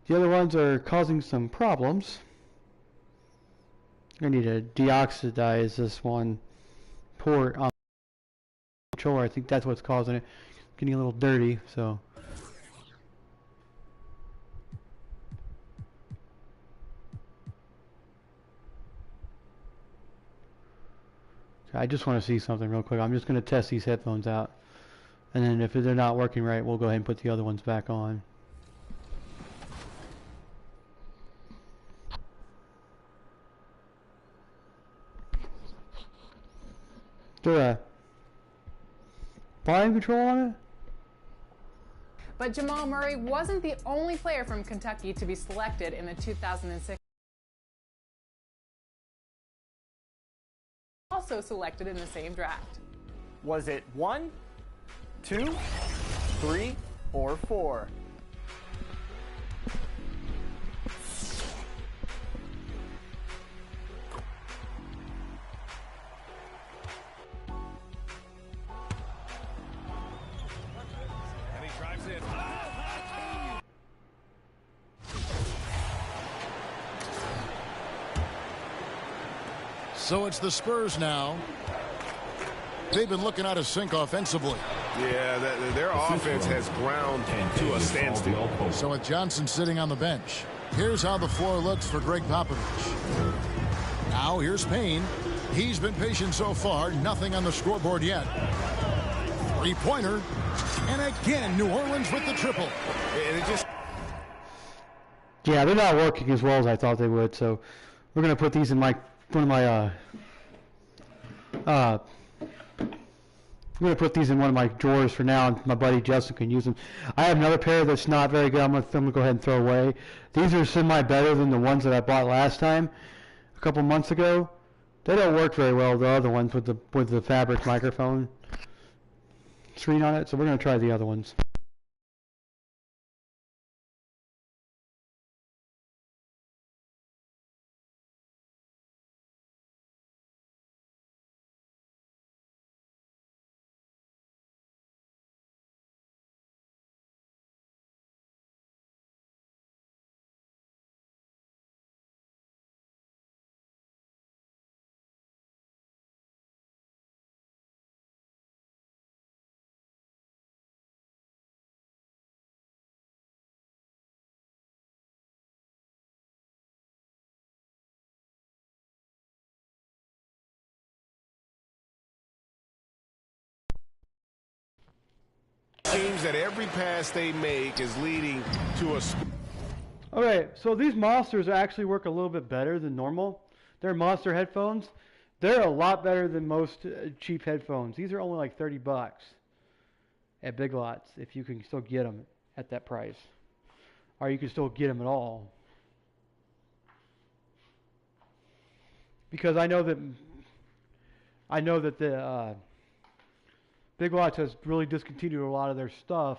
The other ones are causing some problems. I need to deoxidize this one port on the controller. I think that's what's causing it. Getting a little dirty, so. I just want to see something real quick. I'm just going to test these headphones out. And then if they're not working right, we'll go ahead and put the other ones back on. Is there a volume control on it? But Jamal Murray wasn't the only player from Kentucky to be selected in the 2006. Also selected in the same draft. Was it 1, 2, 3, or 4? And he drives in. So it's the Spurs now. They've been looking out of sync offensively. Yeah, their offense has ground to a standstill. So with Johnson sitting on the bench, here's how the floor looks for Greg Popovich. Now here's Payne. He's been patient so far. Nothing on the scoreboard yet. Three-pointer. And again, New Orleans with the triple. And it just... Yeah, they're not working as well as I thought they would. So we're going to put these in one of my... I'm going to put these in one of my drawers for now, and my buddy Justin can use them. I have another pair that's not very good. I'm going to go ahead and throw away. These are semi-better than the ones that I bought last time, a couple months ago. They don't work very well, the other ones with the fabric microphone screen on it, so we're going to try the other ones. Seems that every pass they make is leading to a... Okay, so these monsters actually work a little bit better than normal. They're monster headphones. They're a lot better than most cheap headphones. These are only like $30 at Big Lots if you can still get them at that price. Or you can still get them at all. Because I know that the Big Lots has really discontinued a lot of their stuff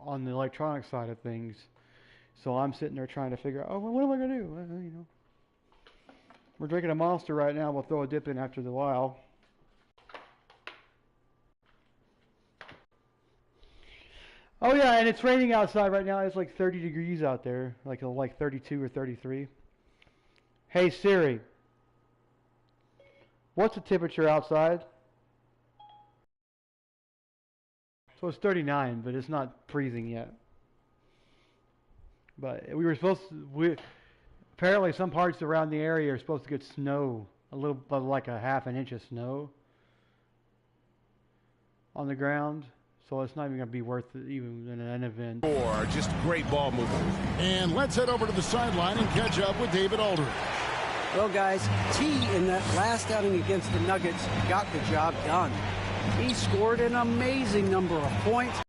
on the electronic side of things. So I'm sitting there trying to figure out, oh, well, what am I going to do? You know, we're drinking a Monster right now. We'll throw a dip in after the while. Oh yeah, and it's raining outside right now. It's like 30 degrees out there, like 32 or 33. Hey Siri, what's the temperature outside? So it's 39, but it's not freezing yet. But we were supposed to, apparently some parts around the area are supposed to get snow, like a half an inch of snow on the ground. So it's not even going to be worth it even in an event. Or just great ball movement. And let's head over to the sideline and catch up with David Aldridge. Well, guys, T in that last outing against the Nuggets got the job done. He scored an amazing number of points.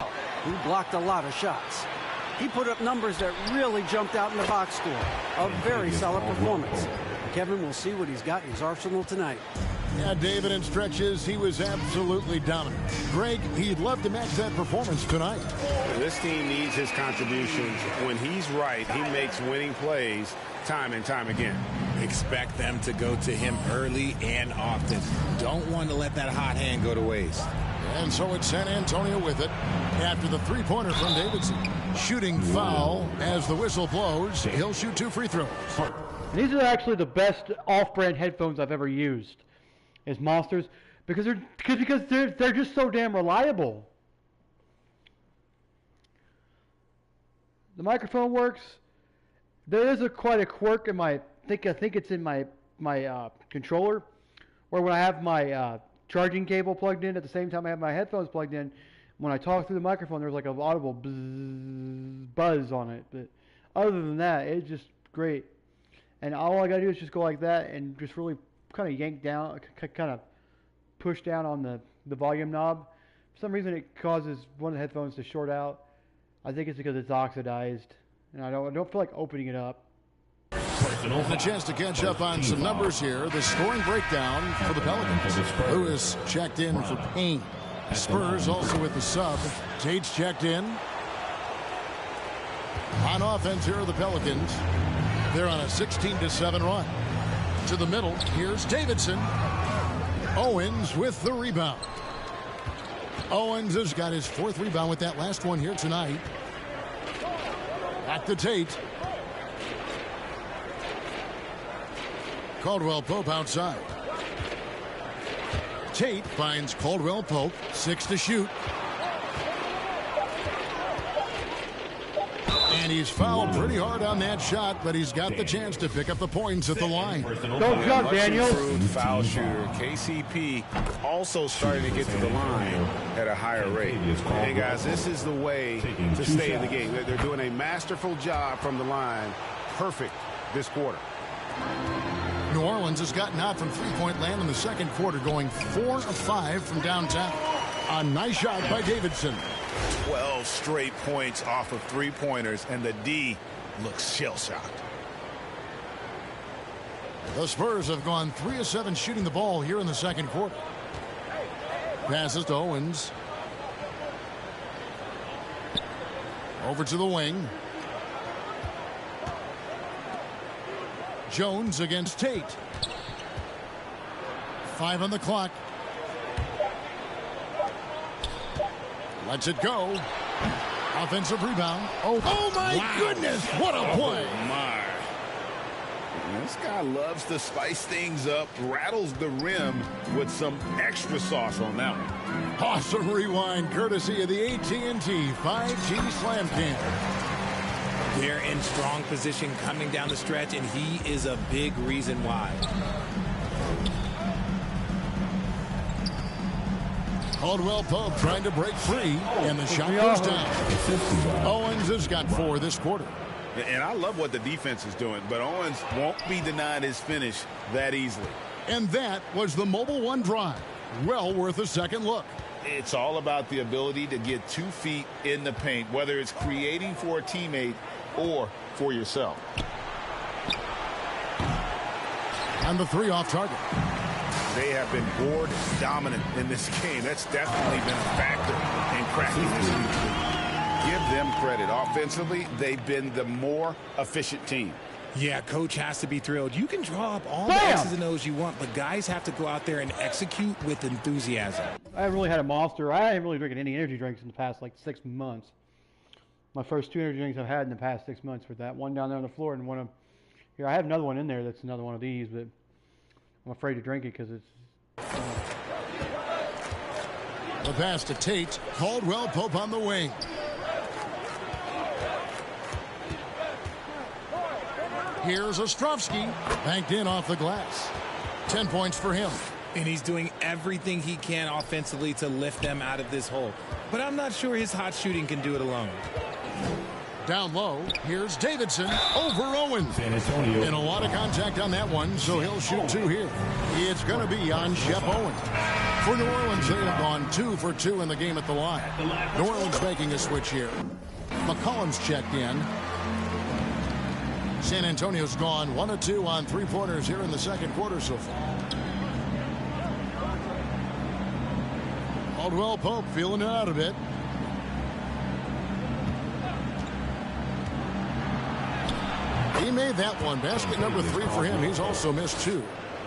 He blocked a lot of shots. He put up numbers that really jumped out in the box score. A very solid performance. Kevin will see what he's got in his arsenal tonight. Yeah, David, in stretches, he was absolutely dominant. Greg, he'd love to match that performance tonight. This team needs his contributions. When he's right, he makes winning plays time and time again. Expect them to go to him early and often. Don't want to let that hot hand go to waste. And so it's San Antonio with it after the three-pointer from Davidson. Shooting foul as the whistle blows. He'll shoot 2 free throws. And these are actually the best off-brand headphones I've ever used, is Monsters, because they're just so damn reliable. The microphone works. There is quite a quirk in my. I think it's in my controller, where when I have my charging cable plugged in at the same time I have my headphones plugged in, when I talk through the microphone, there's like an audible buzz on it. But other than that, it's just great. And all I gotta do is just go like that and just really kind of yank down, kind of push down on the volume knob. For some reason, it causes one of the headphones to short out. I think it's because it's oxidized, and I don't feel like opening it up. And a chance to catch up on some numbers here. The scoring breakdown for the Pelicans. Who is checked in for Payne. Spurs also with the sub. Tate's checked in. On offense here are the Pelicans. They're on a 16-7 run. To the middle, here's Davidson. Owens with the rebound. Owens has got his 4th rebound with that last one here tonight. Back to Tate. Caldwell Pope outside. Tate finds Caldwell Pope. 6 to shoot. And he's fouled pretty hard on that shot, but he's got the chance to pick up the points at the line. Don't jump, Daniel. Improved foul shooter. KCP also starting to get to the line at a higher rate. Hey, guys, this is the way to stay in the game. They're doing a masterful job from the line. Perfect this quarter. New Orleans has gotten out from three-point land in the second quarter, going 4 of 5 from downtown. A nice shot by Davidson. 12 straight points off of three-pointers, and the D looks shell-shocked. The Spurs have gone 3 of 7 shooting the ball here in the second quarter. Passes to Owens. Over to the wing. Jones against Tate. 5 on the clock. Lets it go. Offensive rebound. Oh my goodness, what a play. Oh my. This guy loves to spice things up, rattles the rim with some extra sauce on that one. Awesome rewind courtesy of the AT&T 5G Slam Cam. They're in strong position coming down the stretch, and he is a big reason why. Caldwell Pope trying to break free, and the shot goes down. Owens has got 4 this quarter. And I love what the defense is doing, but Owens won't be denied his finish that easily. And that was the Mobile One drive. Well worth a second look. It's all about the ability to get 2 feet in the paint, whether it's creating for a teammate or for yourself. And the 3 off target. They have been board dominant in this game. That's definitely been a factor in cracking this lead. Give them credit. Offensively, they've been the more efficient team. Yeah, coach has to be thrilled. You can draw up all the X's and O's you want, but guys have to go out there and execute with enthusiasm. I haven't really had a Monster. I haven't really drinking any energy drinks in the past like 6 months. My first 2 energy drinks I've had in the past 6 months with that. One down there on the floor and one of here. I have another one in there that's another one of these, but I'm afraid to drink it because it's. The pass to Tate. Caldwell Pope on the wing. Here's Ostrovsky. Banked in off the glass. 10 points for him. And he's doing everything he can offensively to lift them out of this hole. But I'm not sure his hot shooting can do it alone. Down low, here's Davidson over Owens. And a lot of contact on that one, so he'll shoot 2 here. It's going to be on Shep Owens. For New Orleans, they have gone 2 for 2 in the game at the line. New Orleans making a switch here. McCollum's checked in. San Antonio's gone 1 of 2 on 3-pointers here in the second quarter so far. Caldwell Pope feeling it out a bit. He made that one. Basket number 3 for him. He's also missed 2.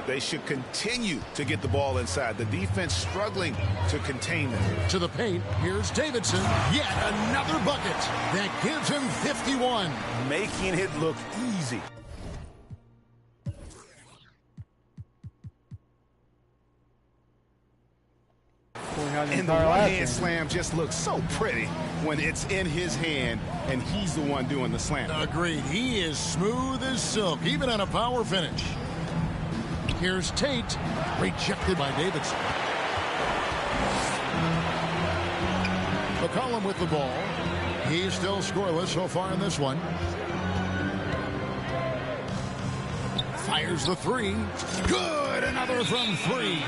They should continue to get the ball inside. The defense struggling to contain them. To the paint, here's Davidson. Yet another bucket. That gives him 51. Making it look easy. And the one-hand slam just looks so pretty when it's in his hand and he's the one doing the slam. Agreed. He is smooth as silk, even on a power finish. Here's Tate, rejected by Davidson. McCollum with the ball. He's still scoreless so far in this one. Fires the three. Good! Another from three.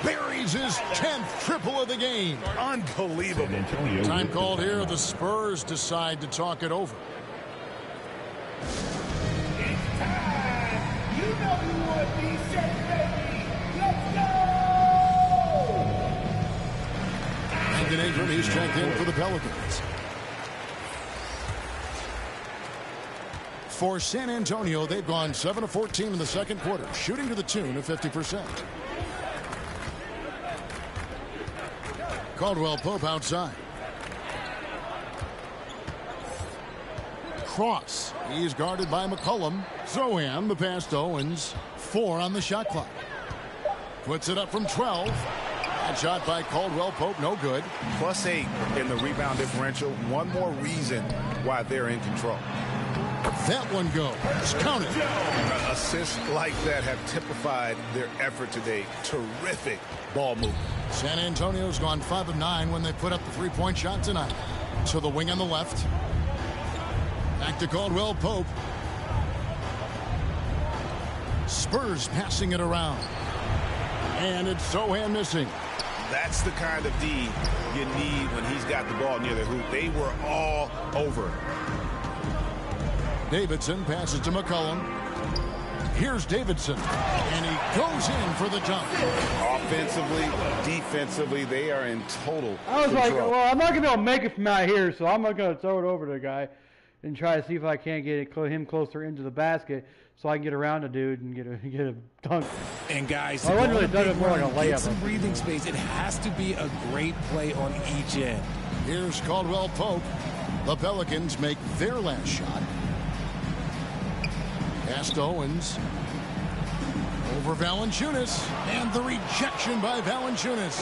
Buries his 10th triple of the game. Unbelievable. Time called here. The Spurs decide to talk it over. It's time. You know you want to be set, baby. Let's go! Brandon Ingram, he's checked in for the Pelicans. For San Antonio, they've gone 7 of 14 in the second quarter, shooting to the tune of 50%. Caldwell Pope outside. Cross. He's guarded by McCollum. Zohan, the pass to Owens. 4 on the shot clock. Puts it up from 12. That shot by Caldwell Pope, no good. +8 in the rebound differential. One more reason why they're in control. That one goes. Count it. Assists like that have typified their effort today. Terrific ball movement. San Antonio's gone 5 of 9 when they put up the three-point shot tonight. To the wing on the left. Back to Caldwell Pope. Spurs passing it around. And it's Zohan missing. That's the kind of D you need when he's got the ball near the hoop. They were all over it. Davidson passes to McCollum. Here's Davidson. And he goes in for the jump. Offensively, defensively, they are in total I was control. like, well, I'm not going to be able to make it from out here, so I'm not going to throw it over to the guy and try to see if I can't get him closer into the basket so I can get around the dude and get a dunk. And guys, I wasn't really done it more like a get layup. some breathing space. It has to be a great play on each end. Here's Caldwell Pope. The Pelicans make their last shot. Pass to Owens. Over Valanciunas. And the rejection by Valanciunas.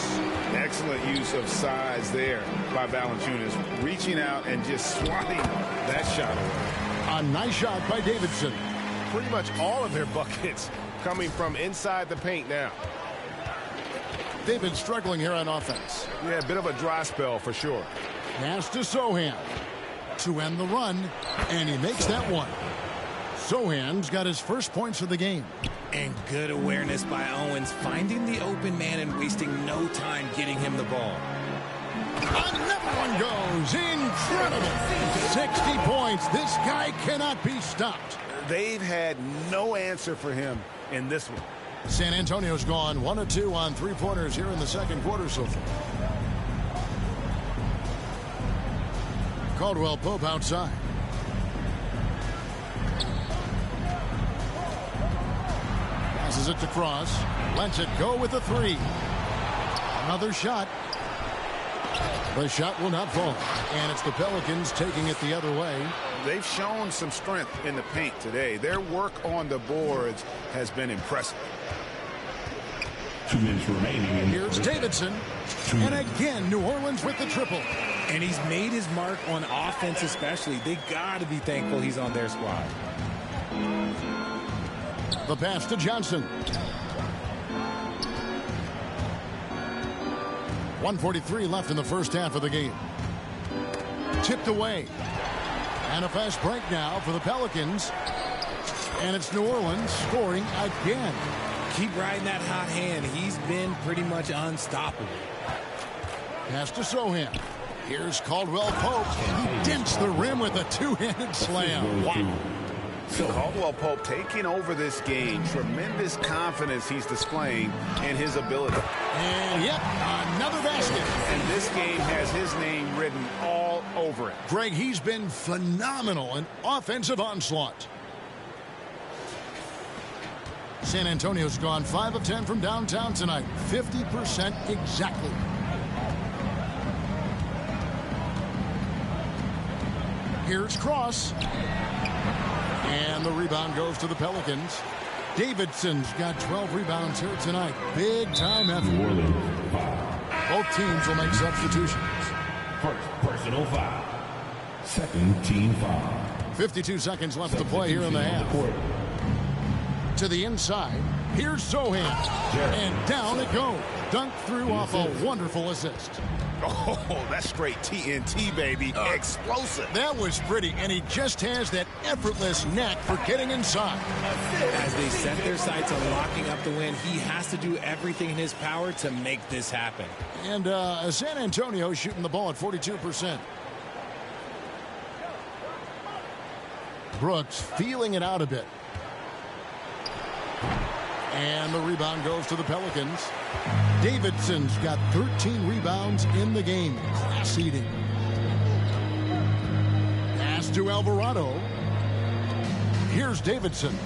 Excellent use of size there by Valanciunas. Reaching out and just swatting that shot away. A nice shot by Davidson. Pretty much all of their buckets coming from inside the paint now. They've been struggling here on offense. Yeah, a bit of a dry spell for sure. Pass to Zohan to end the run, and he makes that one. Zohan's got his first points of the game. And good awareness by Owens, finding the open man and wasting no time getting him the ball. Another one goes. Incredible. 60 points. This guy cannot be stopped. They've had no answer for him in this one. San Antonio's gone 1 of 2 on three-pointers here in the second quarter so far. Caldwell Pope outside. Passes it to Cross. Lets it go with a 3. Another shot. The shot will not fall. And it's the Pelicans taking it the other way. They've shown some strength in the paint today. Their work on the boards has been impressive. 2 minutes remaining. Here's Davidson. And again, New Orleans with the triple. And he's made his mark on offense especially. They got to be thankful he's on their squad. The pass to Johnson. 1:43 left in the first half of the game. Tipped away. And a fast break now for the Pelicans. And it's New Orleans scoring again. Keep riding that hot hand. He's been pretty much unstoppable. Pass to Zohan. Here's Caldwell Pope. He dents the rim with a two-handed slam. Wow. Caldwell Pope taking over this game. Tremendous confidence he's displaying in his ability. And yep, another basket. And this game has his name written all over it. Greg, he's been phenomenal in offensive onslaught. San Antonio's gone 5 of 10 from downtown tonight. 50% exactly. Here's Cross. And the rebound goes to the Pelicans. Davidson's got 12 rebounds here tonight. Big time effort. Both teams will make substitutions. First personal foul. Second team foul. 52 seconds left to play here in the half. To the inside. Here's Zohan. And down it goes. Dunked through off a wonderful assist. Oh, that's straight TNT, baby. Explosive. That was pretty, and he just has that effortless knack for getting inside. As they set their sights on locking up the win, he has to do everything in his power to make this happen. And San Antonio shooting the ball at 42%. Brooks feeling it out a bit. And the rebound goes to the Pelicans. Davidson's got 13 rebounds in the game. Class eating. Pass to Alvarado. Here's Davidson.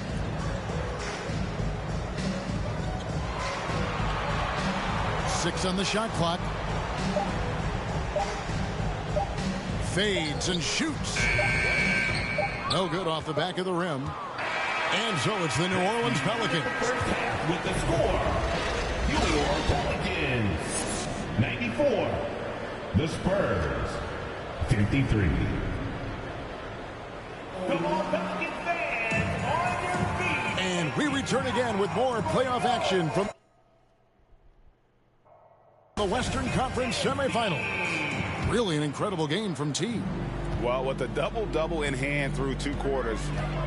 Six on the shot clock. Fades and shoots. No good off the back of the rim. And so it's the New Orleans Pelicans. With the score, your Pelicans 94. The Spurs 53. Come on, Pelicans fans, on your feet. And we return again with more playoff action from the Western Conference semifinal. Really an incredible game from T. Well, with a double-double in hand through 2 quarters,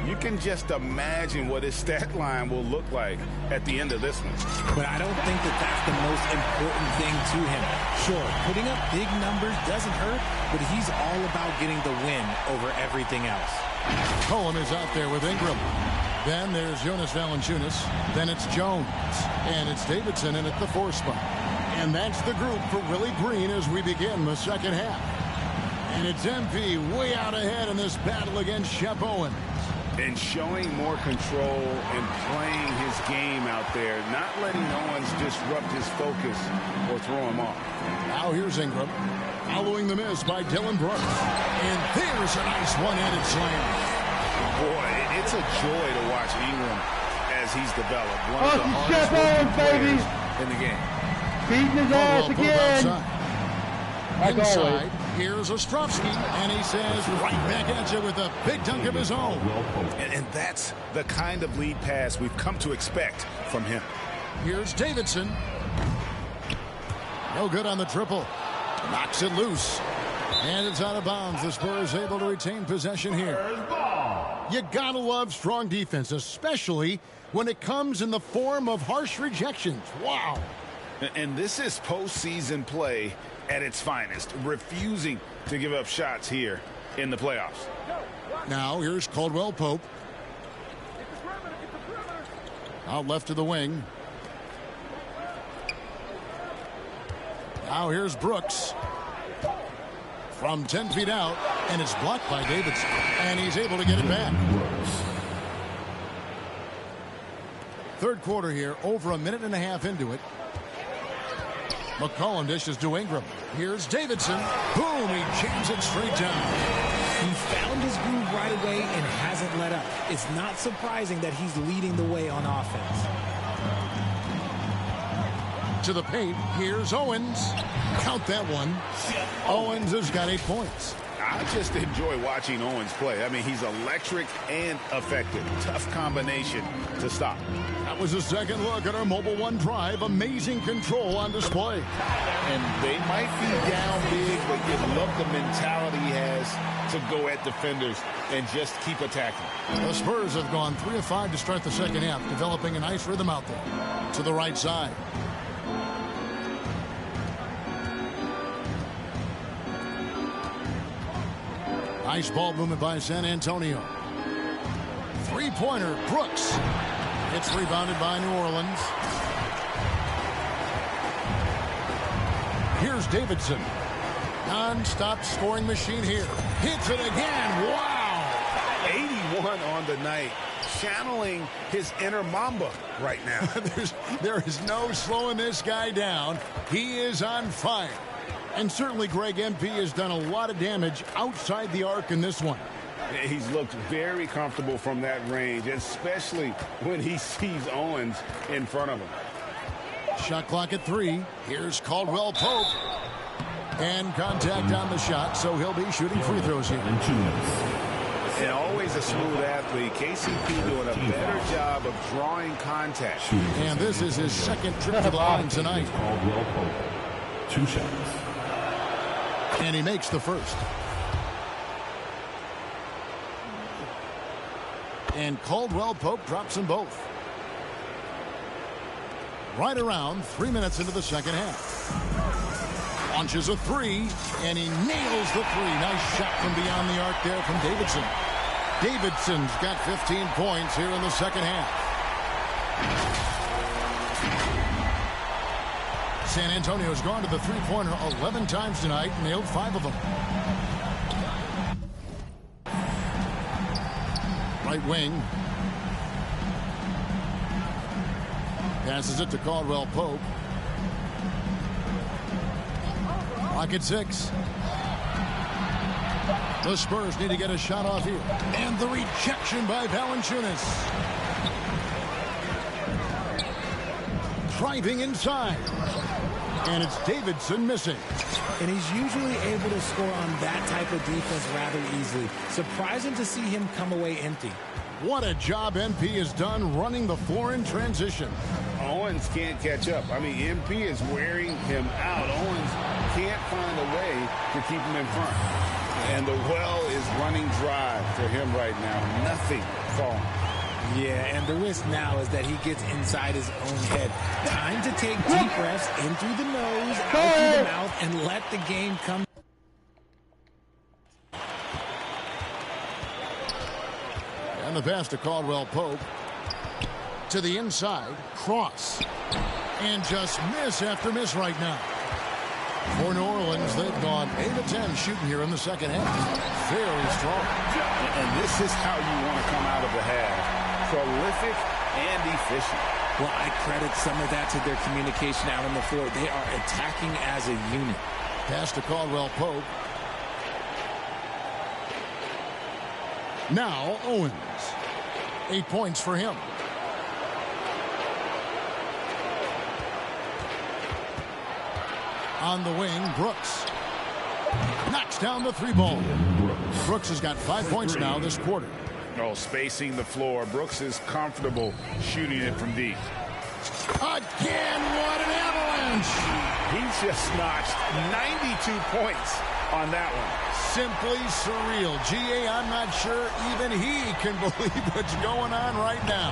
you can just imagine what his stat line will look like at the end of this one. But I don't think that that's the most important thing to him. Sure, putting up big numbers doesn't hurt, but he's all about getting the win over everything else. Cohen is out there with Ingram. Then there's Jonas Valanciunas. Then it's Jones. And it's Davidson in at the 4 spot. And that's the group for Willie Green as we begin the second half. And it's MP way out ahead in this battle against Shep Owens. And showing more control and playing his game out there, not letting Owens disrupt his focus or throw him off. Now here's Ingram, following the miss by Dylan Brooks. And there's a nice one-handed slam. Boy, it's a joy to watch Ingram as he's developed. One of the hardest Shep Owens, baby, in the game. beating his ass again. Inside, here's Ostrovsky, and he says right back at you with a big dunk of his own. And that's the kind of lead pass we've come to expect from him. Here's Davidson. No good on the triple. Knocks it loose. And it's out of bounds. The Spurs able to retain possession here. You gotta love strong defense, especially when it comes in the form of harsh rejections. Wow. And this is postseason play at its finest, refusing to give up shots here in the playoffs. Now here's Caldwell Pope. Out left to the wing. Now here's Brooks. From 10 feet out, and it's blocked by Davidson. And he's able to get it back. Third quarter here, over a minute and a half into it. McCollum dishes to Ingram. Here's Davidson. Boom, he jams it straight down. He found his groove right away and hasn't let up. It's not surprising that he's leading the way on offense. To the paint, here's Owens. Count that one. Owens has got 8 points. I just enjoy watching Owens play. I mean, he's electric and effective. Tough combination to stop. That was a second look at our Mobile One Drive. Amazing control on display. And they might be down big, but you love the mentality he has to go at defenders and just keep attacking. The Spurs have gone 3 of 5 to start the second half, developing a nice rhythm out there. To the right side. Nice ball movement by San Antonio. Three-pointer, Brooks. It's rebounded by New Orleans. Here's Davidson. Non-stop scoring machine here. Hits it again. Wow. 1 on the night, channeling his inner Mamba right now. There is no slowing this guy down. He is on fire. And certainly Greg MP has done a lot of damage outside the arc in this one. He's looked very comfortable from that range, especially when he sees Owens in front of him. Shot clock at 3. Here's Caldwell Pope. And contact on the shot, so he'll be shooting free throws here. And always a smooth athlete. KCP doing a better job of drawing contact. And this is his second trip to the line tonight. Caldwell Pope. 2 shots. And he makes the first. And Caldwell Pope drops them both. Right around 3 minutes into the second half. Launches a 3, and he nails the 3. Nice shot from beyond the arc there from Davidson. Davidson's got 15 points here in the second half. San Antonio's gone to the three-pointer 11 times tonight, nailed 5 of them. Right wing. Passes it to Caldwell Pope. Clock at 6. The Spurs need to get a shot off here. And the rejection by Valanciunas. Driving inside. And it's Davidson missing. And he's usually able to score on that type of defense rather easily. Surprising to see him come away empty. What a job MP has done running the floor in transition. Owens can't catch up. I mean, MP is wearing him out. Owens can't find a way to keep him in front. And the well is running dry for him right now. Nothing falling. Yeah, and the risk now is that he gets inside his own head. Time to take deep breaths in through the nose, out through the mouth, and let the game come. And the pass to Caldwell Pope. To the inside. Cross. And just miss after miss right now. For New Orleans, they've gone 8 of 10 shooting here in the second half. Very strong. And this is how you want to come out of the half. Prolific and efficient. Well, I credit some of that to their communication out on the floor. They are attacking as a unit. Pass to Caldwell Pope. Now Owens. 8 points for him. On the wing, Brooks. Knocks down the 3-ball. Brooks has got 5 points now this quarter. Oh, spacing the floor. Brooks is comfortable shooting it from deep. Again, what an avalanche! He's just notched 92 points on that one. Simply surreal. GA, I'm not sure even he can believe what's going on right now.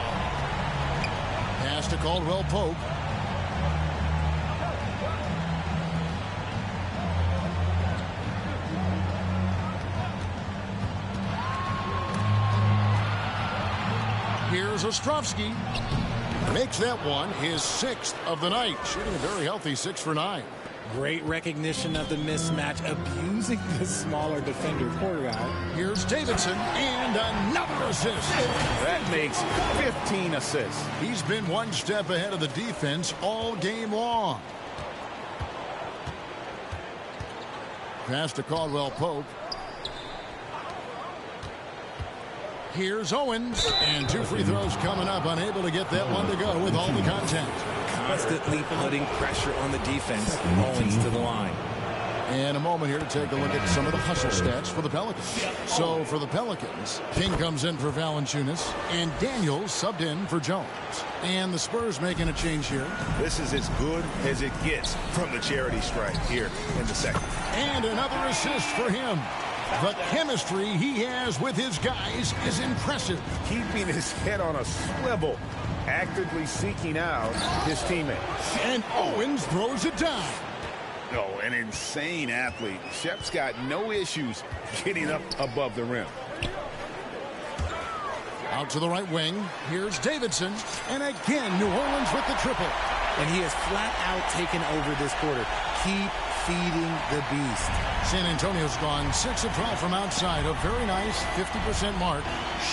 Pass to Caldwell Pope. Here's Ostrovsky. Makes that one his 6th of the night. Shooting a very healthy 6 for 9. Great recognition of the mismatch, abusing the smaller defender. Poor guy. Here's Davidson, and another assist. That makes 15 assists. He's been one step ahead of the defense all game long. Pass to Caldwell Pope. Here's Owens, and 2 free throws coming up, unable to get that one to go with all the contact. Constantly putting pressure on the defense. Owens to the line. And a moment here to take a look at some of the hustle stats for the Pelicans. So for the Pelicans, King comes in for Valanciunas, and Daniels subbed in for Jones. And the Spurs making a change here. This is as good as it gets from the charity strike here in the second. And another assist for him. The chemistry he has with his guys is impressive. Keeping his head on a swivel, actively seeking out his teammates. And Owens throws it down. Oh, an insane athlete. Shep's got no issues getting up above the rim. Out to the right wing. Here's Davidson. And again, New Orleans with the triple. And he has flat out taken over this quarter. Keep feeding the beast. San Antonio's gone 6 of 12 from outside. A very nice 50% mark.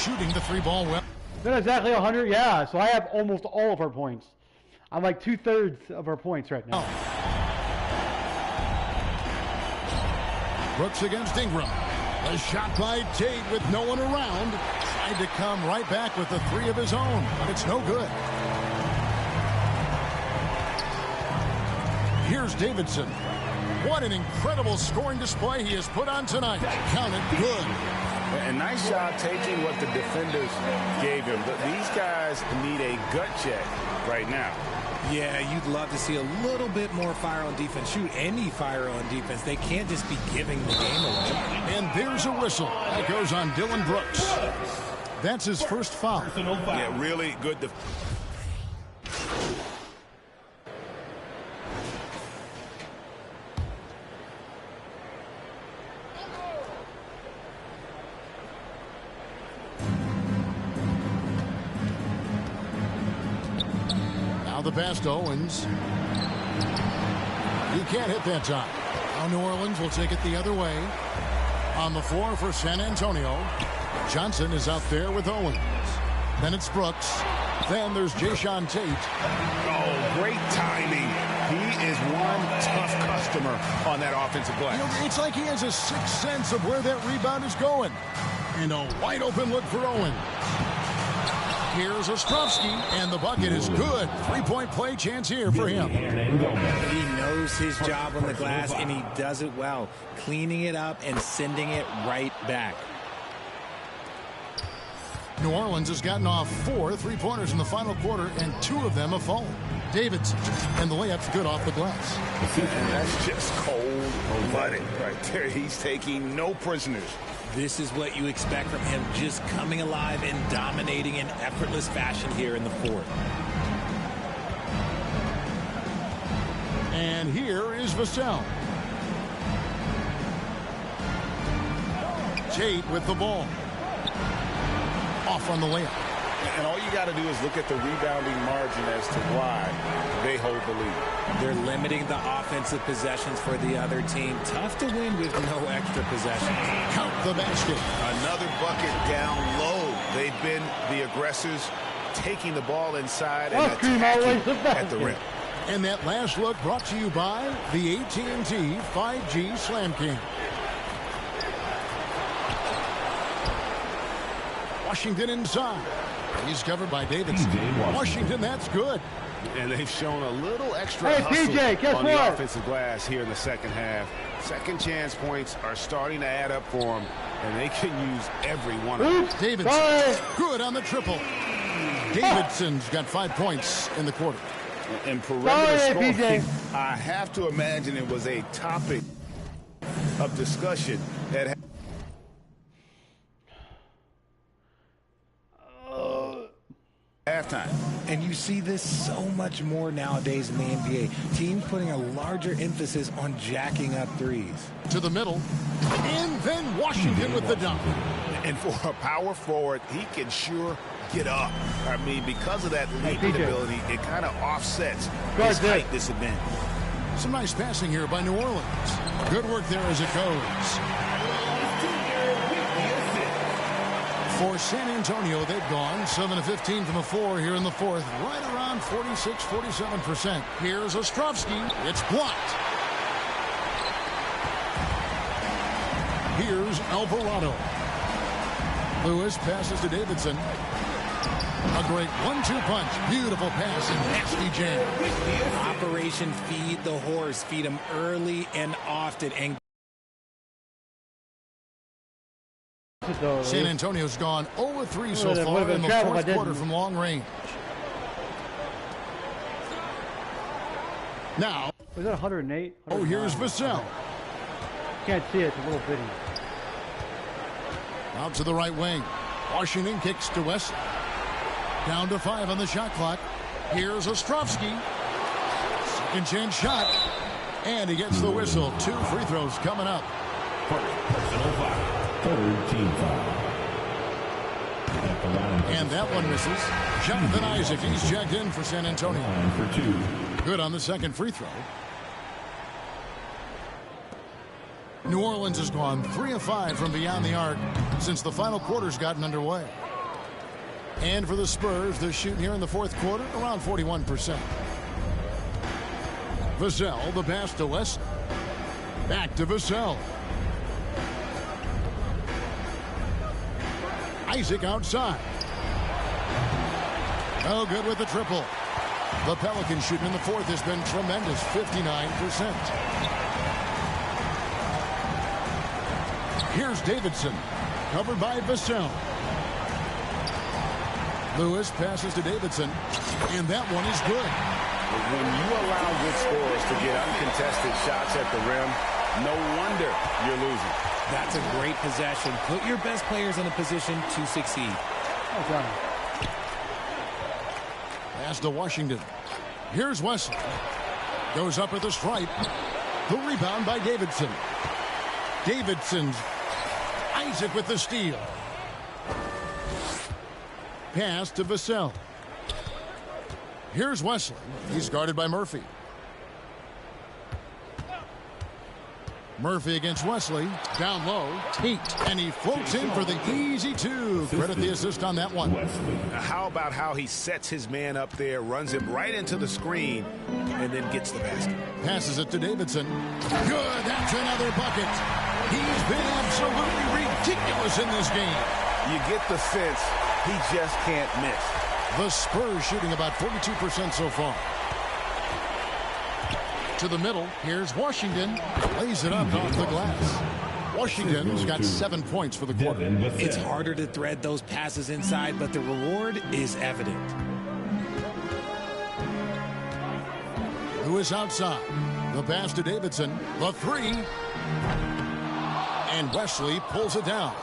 Shooting the 3-ball well. Not exactly 100, yeah. So I have almost all of our points. I'm like 2/3 of our points right now. Brooks against Ingram. A shot by Tate with no one around. Tried to come right back with the 3 of his own, but it's no good. Here's Davidson. What an incredible scoring display he has put on tonight. Counted good. And nice job taking what the defenders gave him. But these guys need a gut check right now. Yeah, you'd love to see a little bit more fire on defense. Shoot, any fire on defense. They can't just be giving the game away. And there's a whistle. That goes on Dylan Brooks. That's his first foul. Yeah, really good. Now the pass to Owens. He can't hit that time. Now New Orleans will take it the other way. On the floor for San Antonio. Johnson is out there with Owens. Then it's Brooks. Then there's Jayshawn Tate. Oh, great timing. He is one tough customer on that offensive glass. You know, it's like he has a sixth sense of where that rebound is going. And a wide open look for Owens. Here's Ostrovsky, and the bucket is good. 3-point play chance here for him. He knows his job on the glass, and he does it well, cleaning it up and sending it right back. New Orleans has gotten off 4 3-pointers in the final quarter, and 2 of them have fallen. Davidson, and the layup's good off the glass. And that's just cold-blooded right there. He's taking no prisoners. This is what you expect from him, just coming alive and dominating in effortless fashion here in the fourth. And here is Vassell. Tate with the ball. Off on the layup. And all you got to do is look at the rebounding margin as to why they hold the lead. They're limiting the offensive possessions for the other team. Tough to win with no extra possessions. Count the basket. Another bucket down low. They've been the aggressors, taking the ball inside and attacking at the rim. And that last look brought to you by the AT&T 5G Slam Cam. Washington inside. He's covered by Davidson. Washington, that's good. And they've shown a little extra hustle PJ, on the offensive glass here in the second half. Second chance points are starting to add up for them, and they can use every one of them. Davidson, good on the triple. Davidson's got 5 points in the quarter. And perimeter scoring, I have to imagine it was a topic of discussion at halftime. And you see this so much more nowadays in the NBA. Teams putting a larger emphasis on jacking up threes. To the middle. And then Washington with the dunk. And for a power forward, he can sure get up. I mean, because of that leaping ability, it kind of offsets his height disadvantage. Some nice passing here by New Orleans. Good work there as it goes. For San Antonio, they've gone 7 of 15 from the floor here in the fourth, right around 46-47%. Here's Ostrovsky. It's blocked. Here's Alvarado. Lewis passes to Davidson. A great 1-2 punch. Beautiful pass and nasty jam. Operation Feed the Horse. Feed him early and often. And San Antonio's gone 0-3 so far in the fourth quarter from long range. Now, was that 108? Oh, here's Vassell. Can't see it. It's a little bitty. Out to the right wing. Washington kicks to West. Down to 5 on the shot clock. Here's Ostrovsky. Second chance shot. And he gets the whistle. 2 free throws coming up. Personal foul. Third team foul. And that one misses. Jonathan Isaac, he's checked in for San Antonio. For 2. Good on the second free throw. New Orleans has gone 3 of 5 from beyond the arc since the final quarter's gotten underway. And for the Spurs, they're shooting here in the fourth quarter around 41%. Vassell, the pass to West. Back to Vassell. Isaac outside. Oh, good with the triple. The Pelicans shooting in the fourth has been tremendous, 59%. Here's Davidson, covered by Vassell. Lewis passes to Davidson, and that one is good. When you allow good scorers to get uncontested shots at the rim, no wonder you're losing. That's a great possession. Put your best players in a position to succeed. Pass to Washington. Here's Wesley. Goes up at the stripe. The rebound by Davidson. Davidson's Isaac with the steal. Pass to Vassell. Here's Wesley. He's guarded by Murphy. Murphy against Wesley. Down low. Tate. And he floats in for the easy two. Credit the assist on that one. How about how he sets his man up there, runs him right into the screen, and then gets the basket. Passes it to Davidson. Good. That's another bucket. He's been absolutely ridiculous in this game. You get the sense he just can't miss. The Spurs shooting about 42% so far. To the middle. Here's Washington. Lays it up off the glass. Washington's got 7 points for the quarter. It's harder to thread those passes inside, but the reward is evident. Lewis outside. The pass to Davidson. The three. And Wesley pulls it down.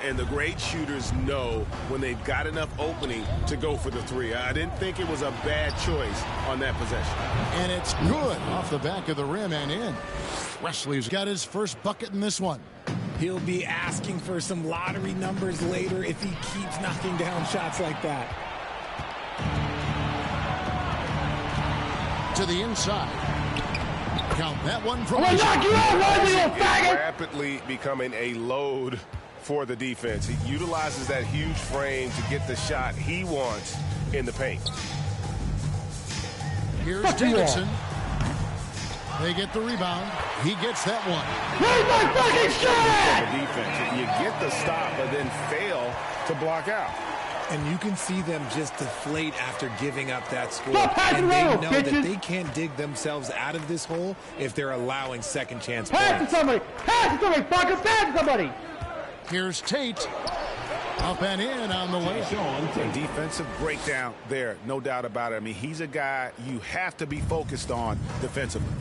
And the great shooters know when they've got enough opening to go for the three. I didn't think it was a bad choice on that possession. And it's good off the back of the rim and in. Wesley's got his first bucket in this one. He'll be asking for some lottery numbers later if he keeps knocking down shots like that. To the inside. Count that one from rapidly becoming a load for the defense. He utilizes that huge frame to get the shot he wants in the paint. Here's Davidson. They get the rebound. He gets that one. Where's my fucking shot? Defense. You get the stop, but then fail to block out. And you can see them just deflate after giving up that score. And they know that they can't dig themselves out of this hole if they're allowing second chance points. Pass to somebody! Pass to somebody! Fucker, pass to somebody! Here's Tate. Up and in on the way. A defensive breakdown there, no doubt about it. I mean, he's a guy you have to be focused on defensively.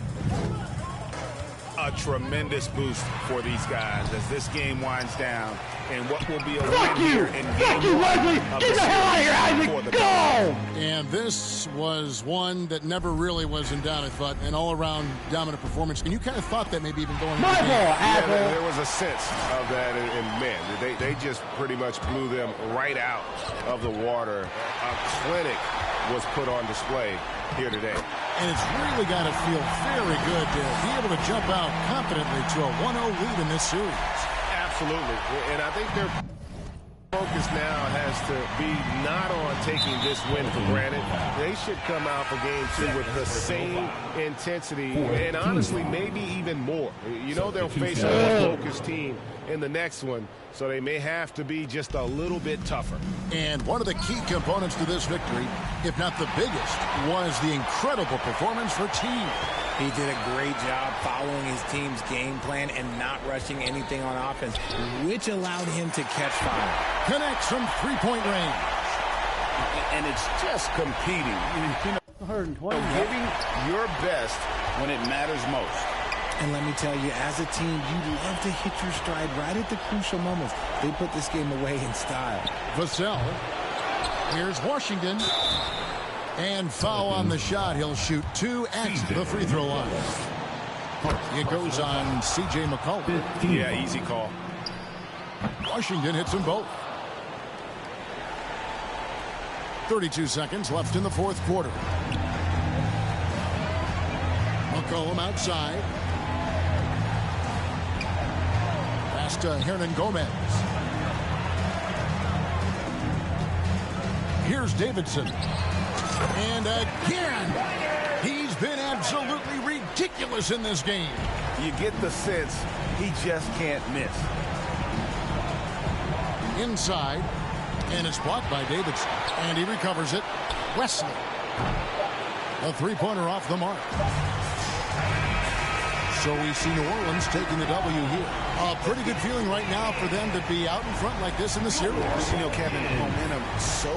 A tremendous boost for these guys as this game winds down. And what will be a Fuck win you! here in Fuck you, Wesley! Get the hell out of here, Isaac! Go! And this was one that never really was in doubt, I thought. An all-around dominant performance. And you kind of thought that maybe even going into the game. Yeah, there was a sense of that, and man, they just pretty much blew them right out of the water. A clinic was put on display here today. And it's really got to feel very good to be able to jump out confidently to a 1-0 lead in this series. Absolutely. And I think their focus now has to be not on taking this win for granted. They should come out for game two with the same intensity and honestly maybe even more. You know they'll face a more focused team in the next one, so they may have to be just a little bit tougher. And one of the key components to this victory, if not the biggest, was the incredible performance for team. He did a great job following his team's game plan and not rushing anything on offense, which allowed him to catch fire. Connects from three-point range. And it's just competing. You know, giving your best when it matters most. And let me tell you, as a team, you love to hit your stride right at the crucial moments. They put this game away in style. Vassell. Here's Washington. And foul on the shot. He'll shoot 2 at the free throw line. It goes on C.J. McCollum. Yeah, easy call. Washington hits them both. 32 seconds left in the fourth quarter. McCollum outside. pass to Hernan Gomez. Here's Davidson. And again, he's been absolutely ridiculous in this game. You get the sense he just can't miss. Inside, and it's blocked by Davidson. And he recovers it. Wesley. A three-pointer off the mark. So we see New Orleans taking the W here. A pretty good feeling right now for them to be out in front like this in the series. You know, Kevin, momentum so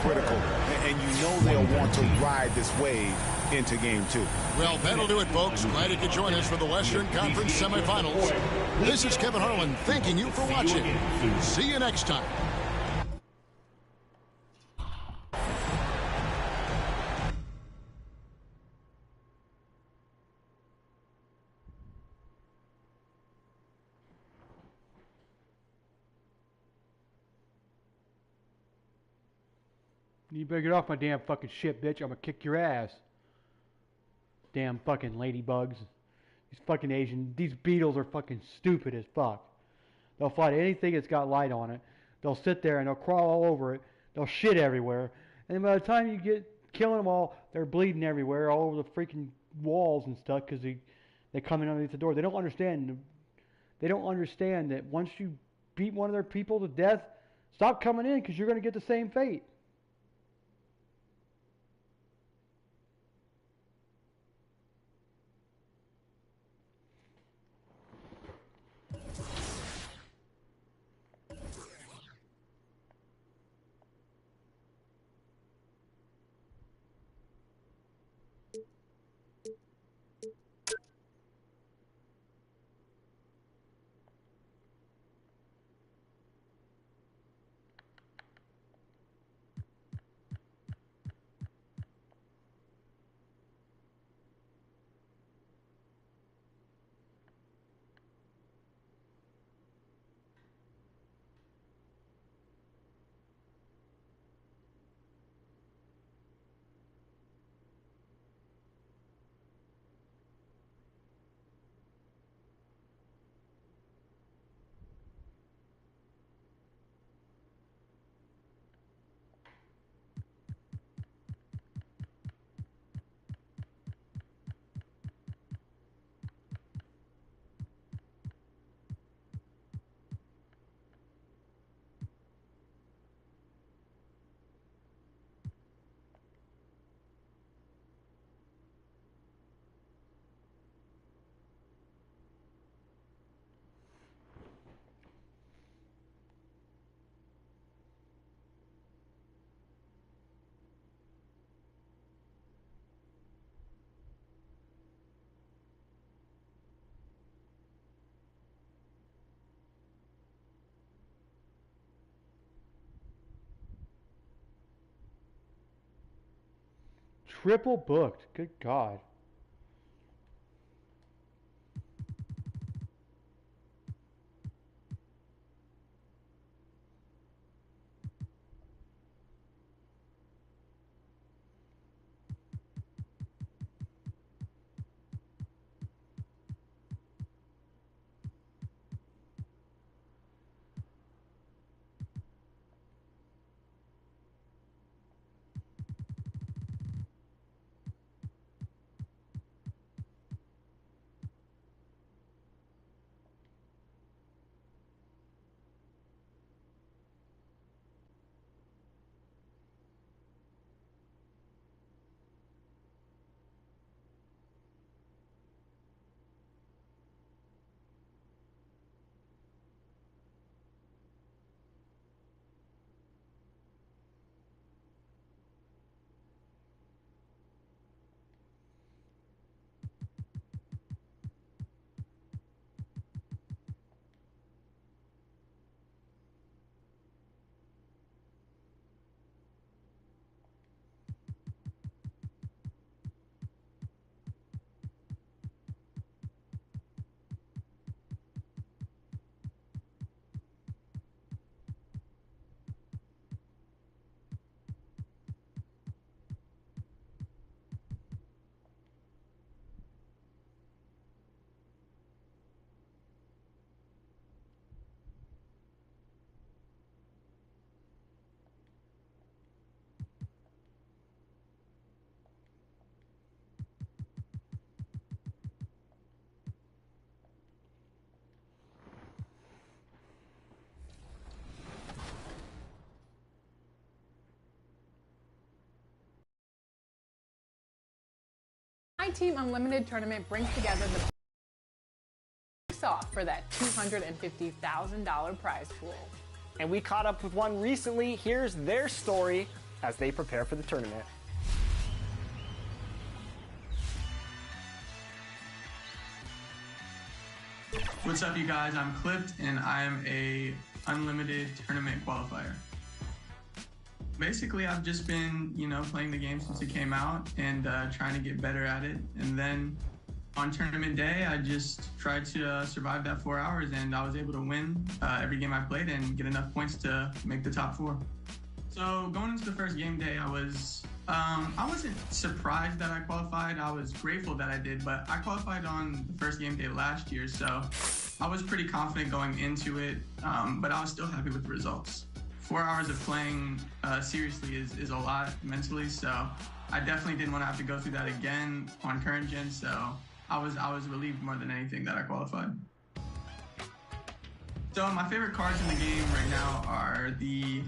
critical. And you know they'll want to ride this wave into game 2. Well, that'll do it, folks. Glad you could join us for the Western Conference semifinals. This is Kevin Harlan thanking you for watching. See you next time. You better get off my damn fucking shit, bitch. I'm gonna kick your ass. Damn fucking ladybugs. These fucking these beetles are fucking stupid as fuck. They'll fight anything that's got light on it. They'll sit there and they'll crawl all over it. They'll shit everywhere. And then by the time you get killing them all, they're bleeding everywhere, all over the freaking walls and stuff, because they come in underneath the door. They don't understand. They don't understand that once you beat one of their people to death, stop coming in, because you're going to get the same fate. Triple booked. Good God. My Team Unlimited tournament brings together the off for that $250,000 prize pool. And we caught up with one recently. Here's their story as they prepare for the tournament. What's up, you guys? I'm Clipped, and I am a unlimited tournament qualifier. Basically, I've just been, playing the game since it came out and trying to get better at it. And then on tournament day, I just tried to survive that 4 hours, and I was able to win every game I played and get enough points to make the top 4. So going into the first game day, I wasn't surprised that I qualified. I was grateful that I did, but I qualified on the first game day last year, so I was pretty confident going into it, but I was still happy with the results. 4 hours of playing seriously is a lot mentally, so I definitely didn't want to have to go through that again on current gen, so I was relieved more than anything that I qualified. So my favorite cards in the game right now are the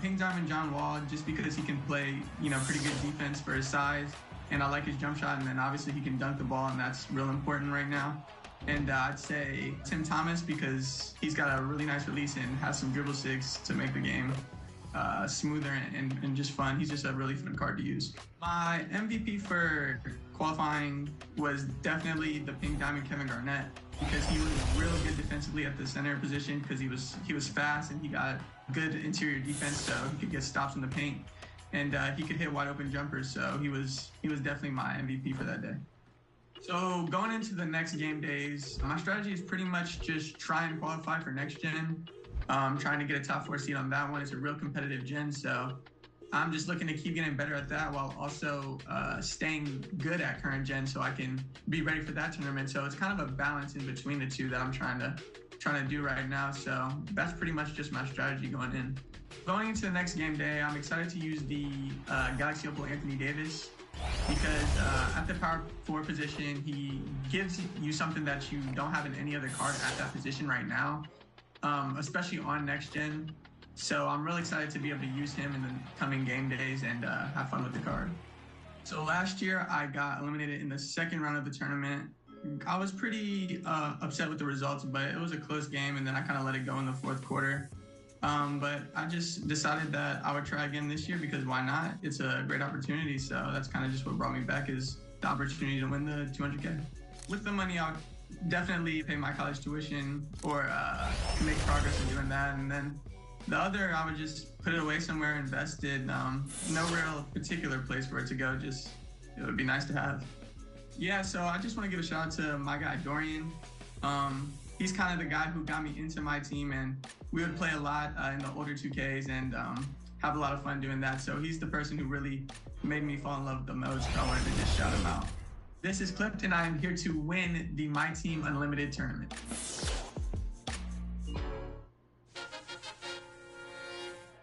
Pink Diamond John Wall, just because he can play, pretty good defense for his size, and I like his jump shot, and then obviously he can dunk the ball, and that's real important right now. And I'd say Tim Thomas, because he's got a really nice release and has some dribble sigs to make the game smoother and just fun. He's just a really fun card to use. My MVP for qualifying was definitely the Pink Diamond Kevin Garnett, because he was really good defensively at the center position, because he was fast and he got good interior defense, so he could get stops in the paint, and he could hit wide open jumpers. So he was definitely my MVP for that day. So going into the next game days, my strategy is pretty much just try and qualify for next gen. Trying to get a top 4 seed on that one. It's a real competitive gen, so I'm just looking to keep getting better at that while also staying good at current gen, so I can be ready for that tournament. So it's kind of a balance in between the two that I'm trying to do right now. So that's pretty much just my strategy going in. Going into the next game day, I'm excited to use the Galaxy Opal Anthony Davis, because at the power forward position, he gives you something that you don't have in any other card at that position right now, especially on next gen. So I'm really excited to be able to use him in the coming game days and have fun with the card. So last year I got eliminated in the second round of the tournament. I was pretty upset with the results, but it was a close game, and then I kind of let it go in the fourth quarter. But I just decided that I would try again this year, because why not? It's a great opportunity. So that's kind of just what brought me back, is the opportunity to win the 200K. With the money, I'll definitely pay my college tuition or make progress in doing that. And then the other, I would just put it away somewhere, invested. No real particular place for it to go. Just, it would be nice to have. Yeah, so I just want to give a shout out to my guy, Dorian. He's kind of the guy who got me into my team, and we would play a lot in the older 2Ks and have a lot of fun doing that. So he's the person who really made me fall in love the most, so I wanted to just shout him out. This is Clipped, and I am here to win the My Team Unlimited tournament.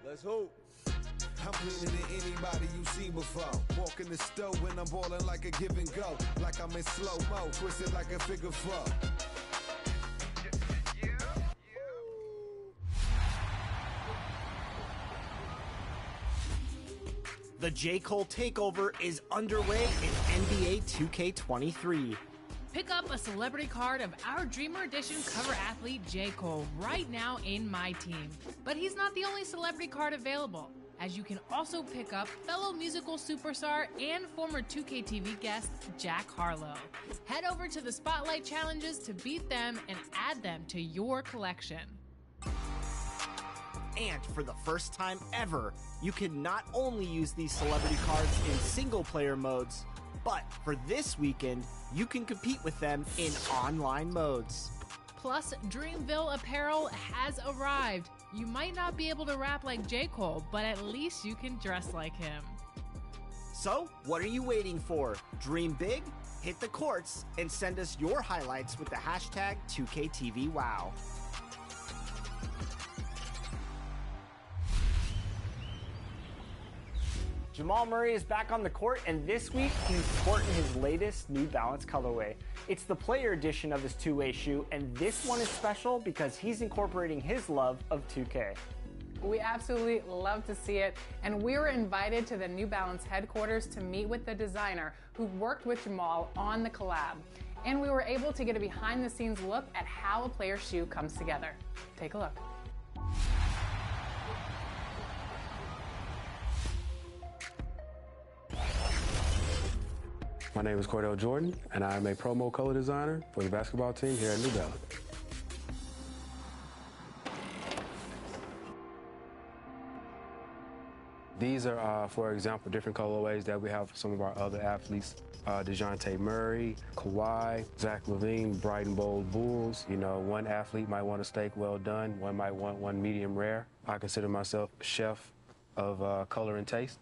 Let's hope. I'm winning than anybody you've seen before. Walk in the stove when I'm balling like a give and go. Like I'm in slow-mo, twisted like a figure four. The J. Cole takeover is underway in NBA 2K23. Pick up a celebrity card of our Dreamer Edition cover athlete J. Cole right now in My Team. But he's not the only celebrity card available, as you can also pick up fellow musical superstar and former 2K TV guest Jack Harlow. Head over to the Spotlight Challenges to beat them and add them to your collection. And for the first time ever, you can not only use these celebrity cards in single-player modes, but for this weekend, you can compete with them in online modes. Plus, Dreamville apparel has arrived. You might not be able to rap like J. Cole, but at least you can dress like him. So, what are you waiting for? Dream big, hit the courts, and send us your highlights with the hashtag 2KTVWow. Jamal Murray is back on the court, and this week he's sporting his latest New Balance colorway. It's the player edition of his two-way shoe, and this one is special because he's incorporating his love of 2K. We absolutely love to see it, and we were invited to the New Balance headquarters to meet with the designer who worked with Jamal on the collab. And we were able to get a behind-the-scenes look at how a player's shoe comes together. Take a look. My name is Cordell Jordan, and I'm a promo color designer for the basketball team here at New Balance. These are, for example, different colorways that we have for some of our other athletes. DeJounte Murray, Kawhi, Zach LaVine, Bright and Bold Bulls. You know, one athlete might want a steak well done, one might want one medium rare. I consider myself a chef of color and taste.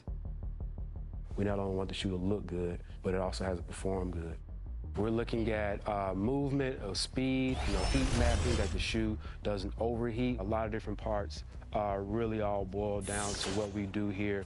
We not only want the shoe to look good, but it also has to perform good. We're looking at movement, of speed, heat mapping, that the shoe doesn't overheat. A lot of different parts really all boil down to what we do here.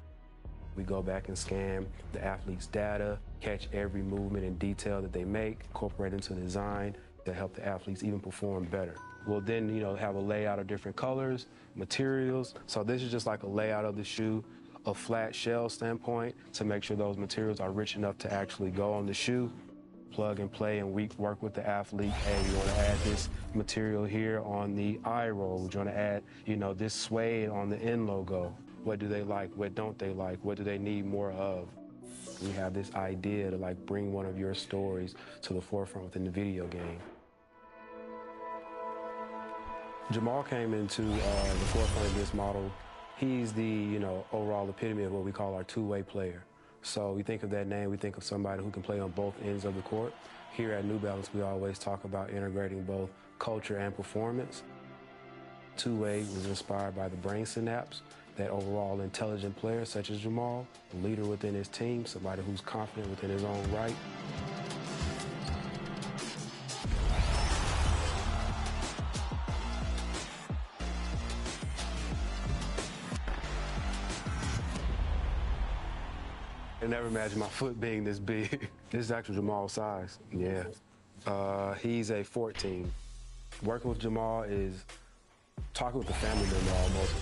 We go back and scan the athlete's data, catch every movement and detail that they make, incorporate into the design to help the athletes even perform better. We'll then, have a layout of different colors, materials. So this is just like a layout of the shoe, a flat shell standpoint to make sure those materials are rich enough to actually go on the shoe. Plug and play, and we work with the athlete. Hey, you want to add this material here on the eye roll. We want to add, this suede on the end logo. What do they like? What don't they like? What do they need more of? We have this idea to bring one of your stories to the forefront within the video game. Jamal came into the forefront of this model. He's the, overall epitome of what we call our two-way player. So we think of that name, we think of somebody who can play on both ends of the court. Here at New Balance, we always talk about integrating both culture and performance. Two-way was inspired by the brain synapse, that overall intelligent player such as Jamal, a leader within his team, somebody who's confident within his own right. I never imagined my foot being this big. This is actually Jamal's size, yeah. He's a 14. Working with Jamal is talking with the family member almost.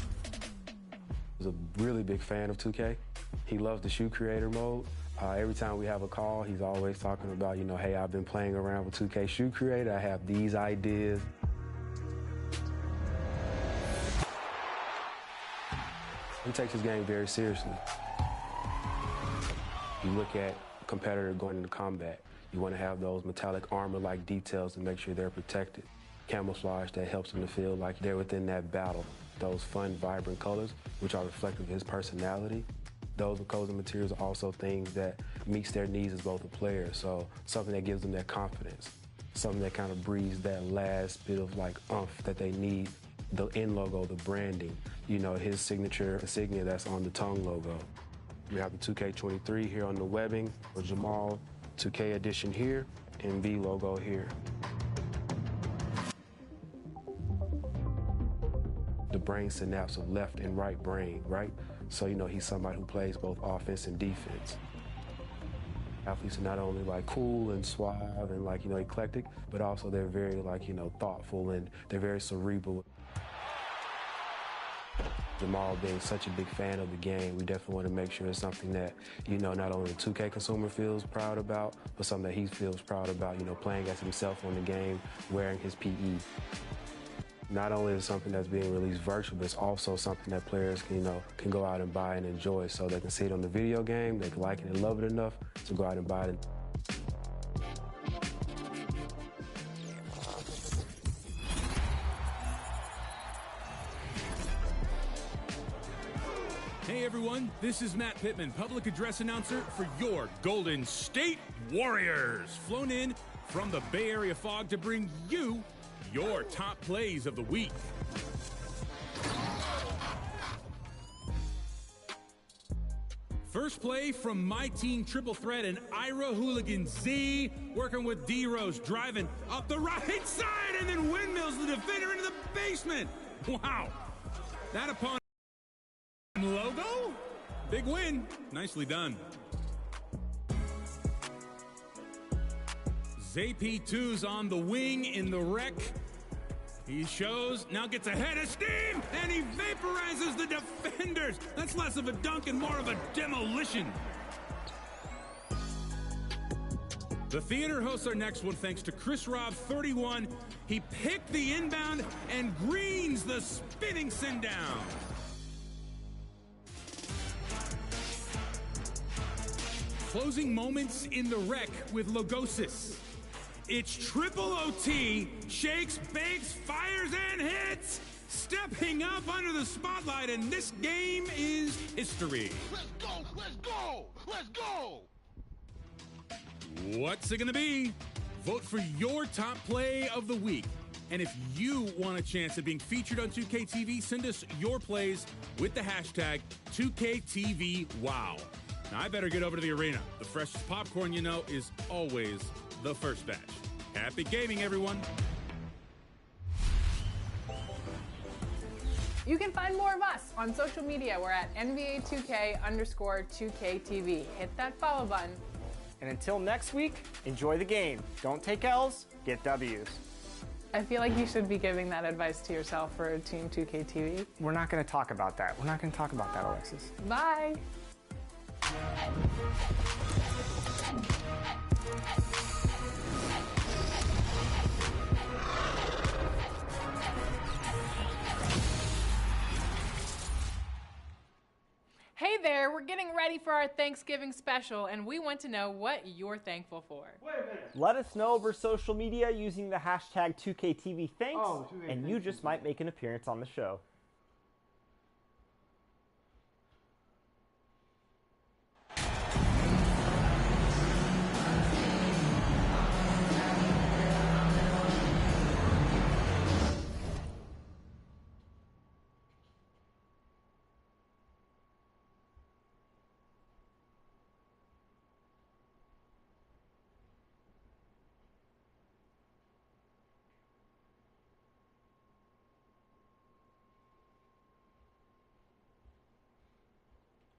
He's a really big fan of 2K. He loves the shoe creator mode. Every time we have a call, he's always talking about, hey, I've been playing around with 2K Shoe Creator. I have these ideas. He takes his game very seriously. You look at a competitor going into combat. You want to have those metallic armor-like details to make sure they're protected. Camouflage that helps them to feel like they're within that battle. Those fun, vibrant colors, which are reflective of his personality. Those colors and materials are also things that meets their needs as both a player. So something that gives them that confidence. Something that kind of breathes that last bit of oomph that they need. The end logo, the branding, his signature insignia that's on the tongue logo. We have the 2K23 here on the webbing for Jamal, 2K edition here, NB logo here. The brain synapse of left and right brain, right? So, he's somebody who plays both offense and defense. Athletes are not only cool and suave and eclectic, but also they're very thoughtful and they're very cerebral. Jamal being such a big fan of the game, we definitely want to make sure it's something that, not only the 2K consumer feels proud about, but something that he feels proud about, playing as himself on the game, wearing his PE. Not only is it something that's being released virtual, but it's also something that players can go out and buy and enjoy, so they can see it on the video game, they can like it and love it enough to go out and buy it. Hey everyone, this is Matt Pittman, public address announcer for your Golden State Warriors. Flown in from the Bay Area fog to bring you your top plays of the week. First play from my team, triple threat, and Ira Hooligan Z, working with D-Rose, driving up the right side, and then windmills the defender into the basement. Wow. That upon logo? Big win. Nicely done. ZP2's on the wing in the wreck. He shows, now gets a head of steam, and he vaporizes the defenders. That's less of a dunk and more of a demolition. The theater hosts our next one thanks to Chris Robb, 31. He picked the inbound and greens the spinning send down. Closing moments in the wreck with Logosis. It's triple OT, shakes, bakes, fires, and hits. Stepping up under the spotlight, and this game is history. Let's go, let's go, let's go! What's it gonna be? Vote for your top play of the week. And if you want a chance at being featured on 2K TV, send us your plays with the hashtag 2KTVWow. Now, I better get over to the arena. The freshest popcorn, you know, is always the first batch. Happy gaming, everyone. You can find more of us on social media. We're at NBA2K_2KTV. Hit that follow button. And until next week, enjoy the game. Don't take L's, get W's. I feel like you should be giving that advice to yourself for Team 2KTV. We're not going to talk about that. We're not going to talk about that, Alexis. Bye. Hey there, we're getting ready for our Thanksgiving special, and we want to know what you're thankful for. Wait a minute. Let us know over social media using the hashtag 2KTVThanks, and you just might make an appearance on the show.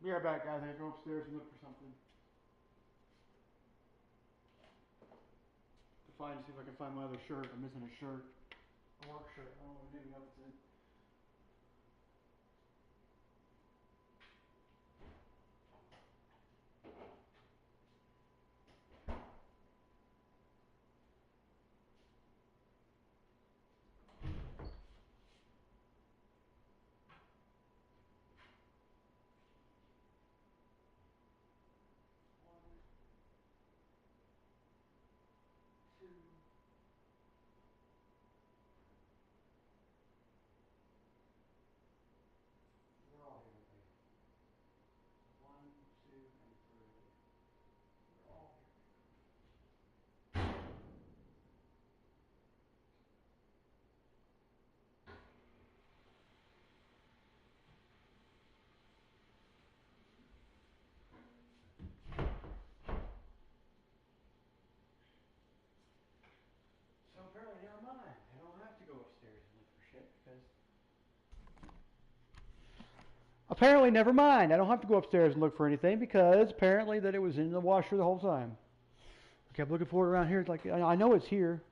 Be right back, guys. I gotta go upstairs and look for something. See if I can find my other shirt. I'm missing a shirt. A work shirt. I don't know what maybe it's in. So apparently, never mind. I don't have to go upstairs and look for shit because. Apparently, never mind. I don't have to go upstairs and look for anything because apparently that it was in the washer the whole time. I kept looking for it around here. It's like I know it's here.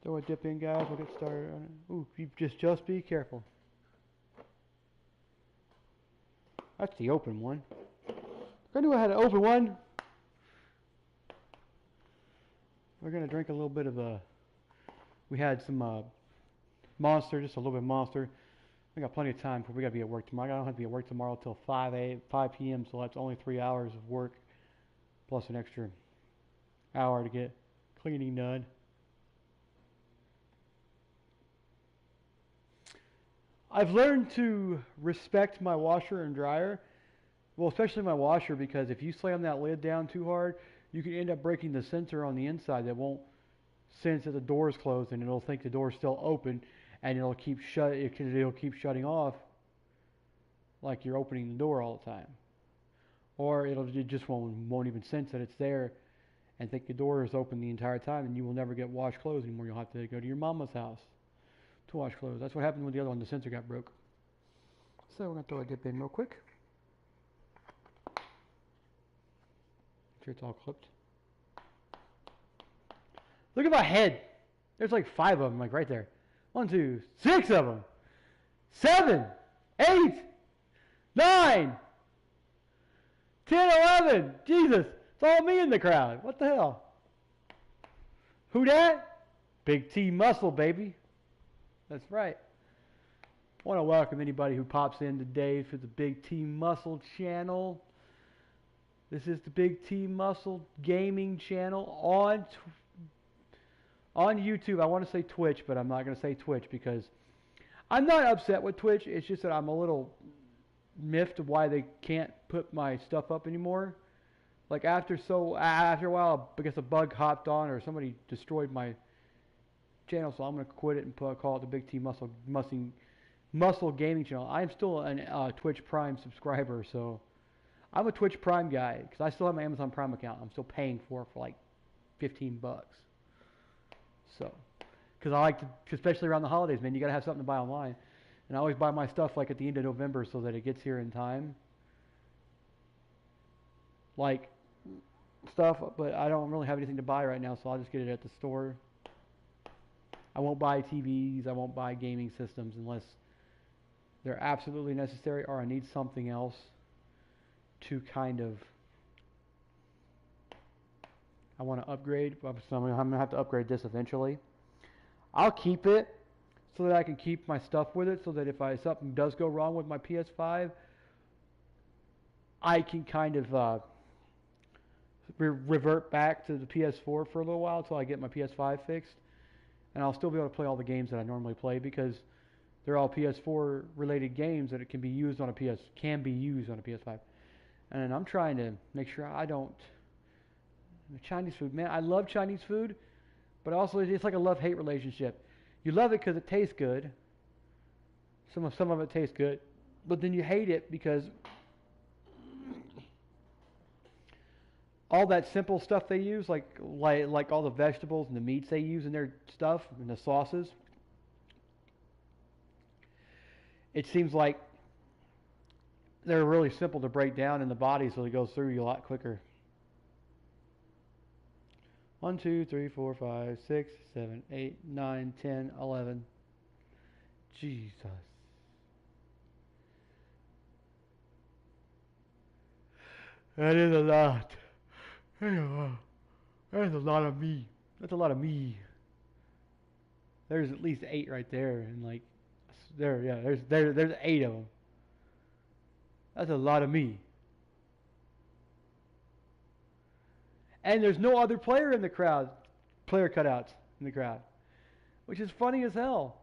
Throw a dip in, guys. We'll get started on it. Ooh, you just be careful. That's the open one. I knew I had an open one. We're gonna drink a little bit of we had some Monster, just a little bit of Monster. We got plenty of time because we gotta be at work tomorrow. I don't have to be at work tomorrow till 5 p.m. So that's only 3 hours of work, plus an extra hour to get cleaning done. I've learned to respect my washer and dryer. Well, especially my washer, because if you slam that lid down too hard, you can end up breaking the sensor on the inside that won't sense that the door is closed, and it'll think the door is still open, and it'll keep shutting off like you're opening the door all the time. Or it just won't even sense that it's there and think the door is open the entire time, and you will never get wash clothes anymore. You'll have to go to your mama's house to wash clothes. That's what happened with the other one. The sensor got broke. So we're going to throw a dip in real quick. Make sure it's all clipped. Look at my head. There's like 5 of them, like right there. 1, 2, 6 of them. 7, 8, 9, 10, 11. Jesus, it's all me in the crowd. What the hell? Who dat? Big T Muscle, baby. That's right. I want to welcome anybody who pops in today for the Big T Muscle channel. This is the Big T Muscle gaming channel on YouTube. I want to say Twitch, but I'm not going to say Twitch because I'm not upset with Twitch. It's just that I'm a little miffed of why they can't put my stuff up anymore. Like after a while, I guess a bug hopped on or somebody destroyed my channel, so I'm going to quit it and call it the Big T Muscle Gaming channel. I'm still a Twitch Prime subscriber, so I'm a Twitch Prime guy because I still have my Amazon Prime account. I'm still paying for like $15. So, because I like to, especially around the holidays, man, you got to have something to buy online. And I always buy my stuff like at the end of November so that it gets here in time. Like stuff, but I don't really have anything to buy right now, so I'll just get it at the store. I won't buy TVs, I won't buy gaming systems unless they're absolutely necessary or I need something else to kind of, I want to upgrade. So I'm going to have to upgrade this eventually. I'll keep it so that I can keep my stuff with it so that if something does go wrong with my PS5, I can kind of revert back to the PS4 for a little while until I get my PS5 fixed. And I'll still be able to play all the games that I normally play because they're all PS4 related games that it can be used on a PS5. And I'm trying to make sure I don't. Chinese food, man, I love Chinese food, but also it's like a love-hate relationship. You love it because it tastes good. Some of it tastes good, but then you hate it because all that simple stuff they use, like all the vegetables and the meats they use in their stuff and the sauces, it seems like they're really simple to break down in the body, so it goes through you a lot quicker. 1, 2, 3, 4, 5, 6, 7, 8, 9, 10, 11. Jesus. That is a lot. That's a lot of me. That's a lot of me. There's at least 8 right there, and like there's 8 of them. That's a lot of me. And there's no other player in the crowd, player cutouts in the crowd, which is funny as hell.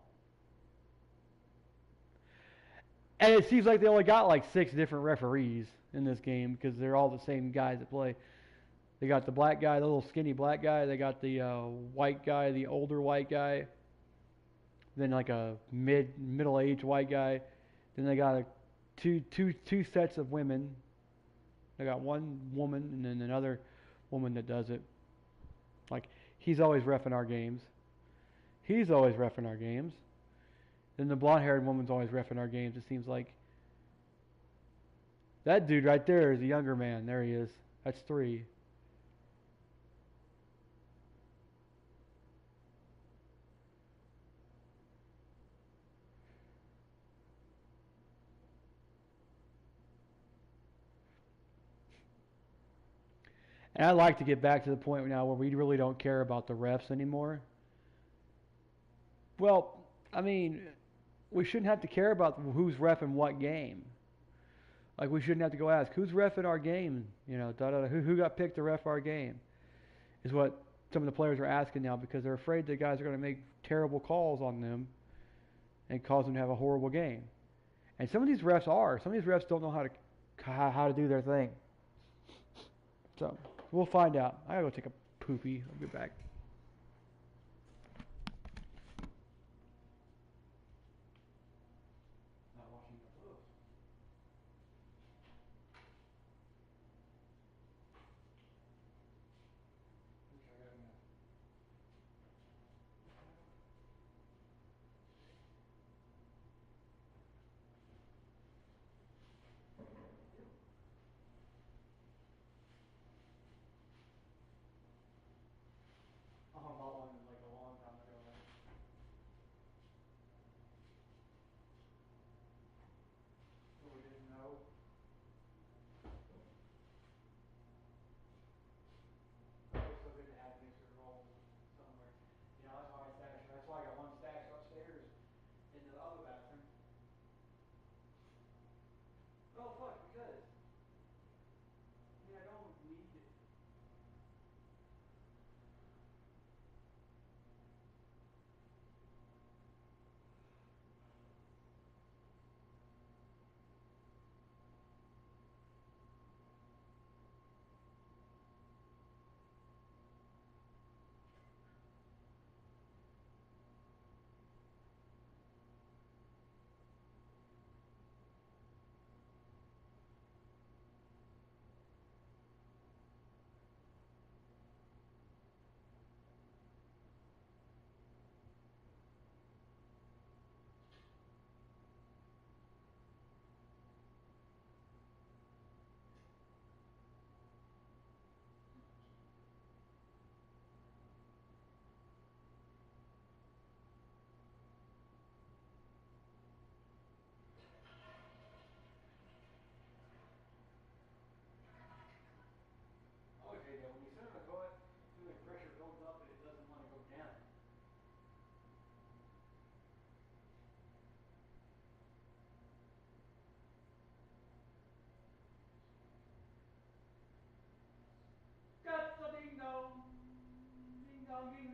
And it seems like they only got like 6 different referees in this game because they're all the same guys that play. They got the black guy, the little skinny black guy. They got the white guy, the older white guy. Then like a middle-aged white guy. Then they got two sets of women. They got one woman and then another woman that does it. Like, he's always reffing our games. He's always reffing our games. Then the blonde-haired woman's always reffing our games, it seems like. That dude right there is a younger man. There he is. That's 3. And I'd like to get back to the point now where we really don't care about the refs anymore. Well, I mean, we shouldn't have to care about who's reffing what game. Like, we shouldn't have to go ask, who's reffing our game? You know, who got picked to ref our game? Is what some of the players are asking now because they're afraid the guys are going to make terrible calls on them and cause them to have a horrible game. And some of these refs are. Some of these refs don't know how to do their thing. So, we'll find out. I gotta go take a poopy. I'll be back.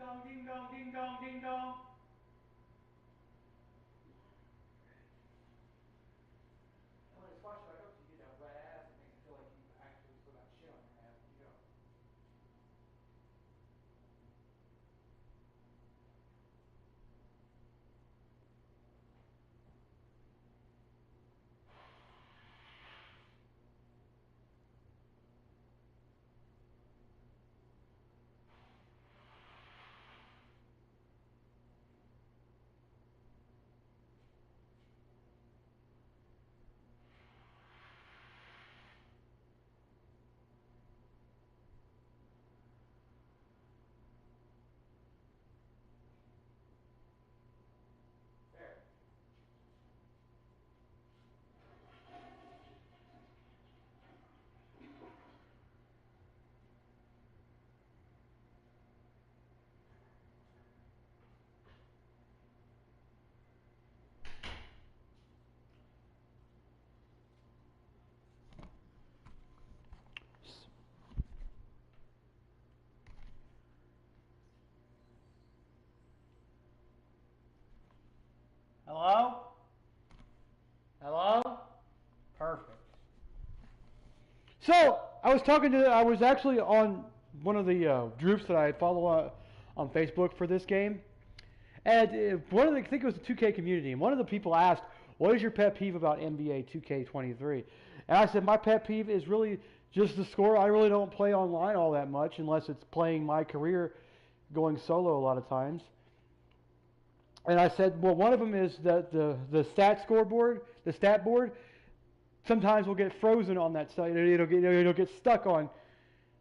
dong, ding dong, ding dong, ding dong. When it's washed right up, you get that wet ass and makes you feel like you actually still got shit on your ass. You know. Hello? Hello? Perfect. So, I was actually on one of the groups that I follow on Facebook for this game. And I think it was the 2K community, and one of the people asked, what is your pet peeve about NBA 2K23? And I said, my pet peeve is really just the score. I really don't play online all that much unless it's playing my career, going solo a lot of times. And I said, well, one of them is that the stat scoreboard, the stat board, sometimes will get frozen on that site. It'll get stuck on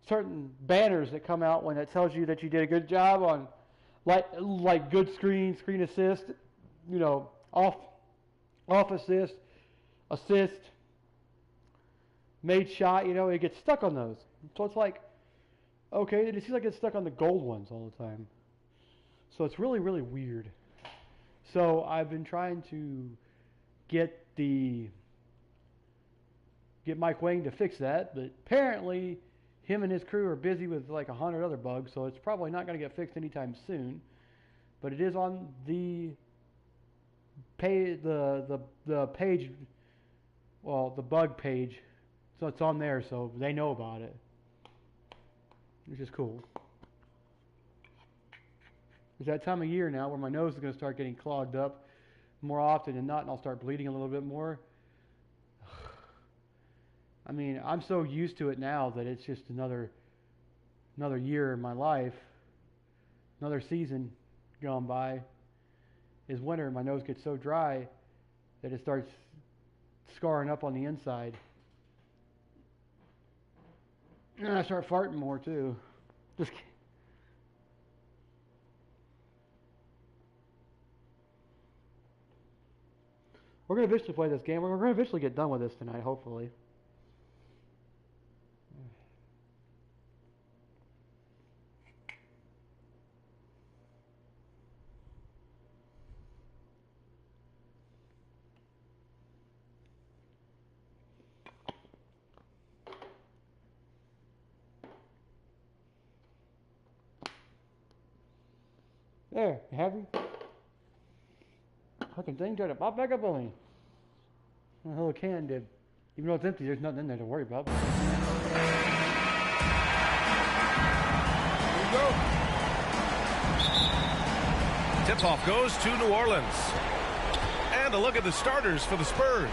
certain banners that come out when it tells you that you did a good job on, like good screen assist, off assist, made shot. It gets stuck on those. So it's like, okay, it seems like it's stuck on the gold ones all the time. So it's really, really weird. So I've been trying to get Mike Wang to fix that, but apparently him and his crew are busy with like 100 other bugs, so it's probably not going to get fixed anytime soon. But it is on the page, the page, well, the bug page, so it's on there, so they know about it, which is cool. It's that time of year now where my nose is going to start getting clogged up more often than not, and I'll start bleeding a little bit more. I mean, I'm so used to it now that it's just another year in my life, another season gone by. Is winter, and my nose gets so dry that it starts scarring up on the inside. And I start farting more too. Just kidding. We're going to eventually play this game. We're going to eventually get done with this tonight, hopefully. There, you have him. Fucking thing tried to pop back up on me. The whole can did. Even though it's empty, there's nothing in there to worry about. Here we go. Tip-off goes to New Orleans. And a look at the starters for the Spurs.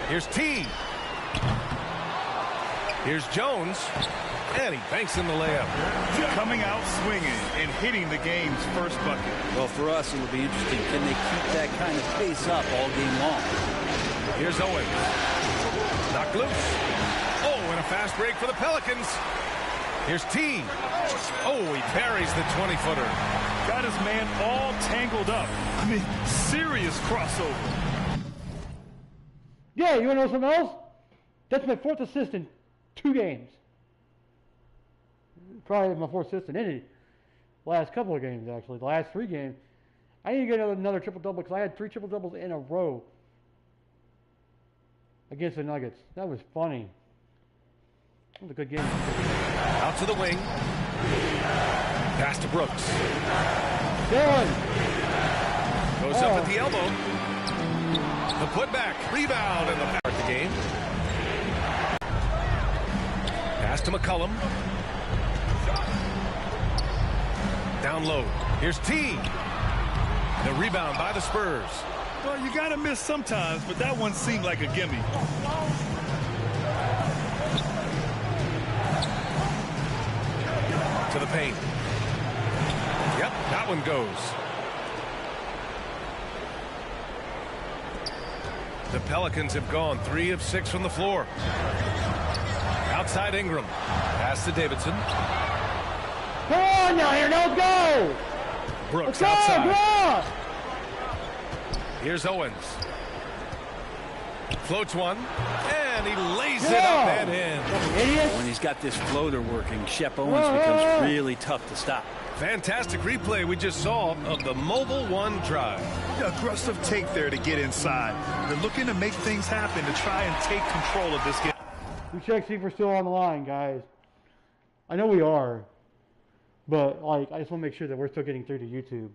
Here's T. Here's Jones. And he banks in the layup. Coming out swinging and hitting the game's first bucket. Well, for us, it'll be interesting. Can they keep that kind of pace up all game long? Here's Owens. Knocked loose. Oh, and a fast break for the Pelicans. Here's T. Oh, he parries the 20-footer. Got his man all tangled up. I mean, serious crossover. Yeah, you want to know something else? That's my 4th assist in 2 games. Probably my 4th assist in any last couple of games, actually. The last 3 games. I need to get another triple-double because I had 3 triple-doubles in a row against the Nuggets. That was funny. That was a good game. Out to the wing. Pass to Brooks. Good. Goes up at the elbow. The putback. Rebound and the power at the game. Pass to McCollum. Down low. Here's T. The rebound by the Spurs. Well, you got to miss sometimes, but that one seemed like a gimme. To the paint. Yep, that one goes. The Pelicans have gone 3 of 6 from the floor. Outside Ingram. Pass to Davidson. Come on now here, let's go! Brooks Let's go, outside. bro! Here's Owens. Floats one, and he lays it up and in. When he's got this floater working, Shep Owens becomes really tough to stop. Fantastic replay we just saw of the mobile one drive. Aggressive take there to get inside. They're looking to make things happen to try and take control of this game. We check, see if we're still on the line, guys. I know we are, but like I just want to make sure that we're still getting through to YouTube.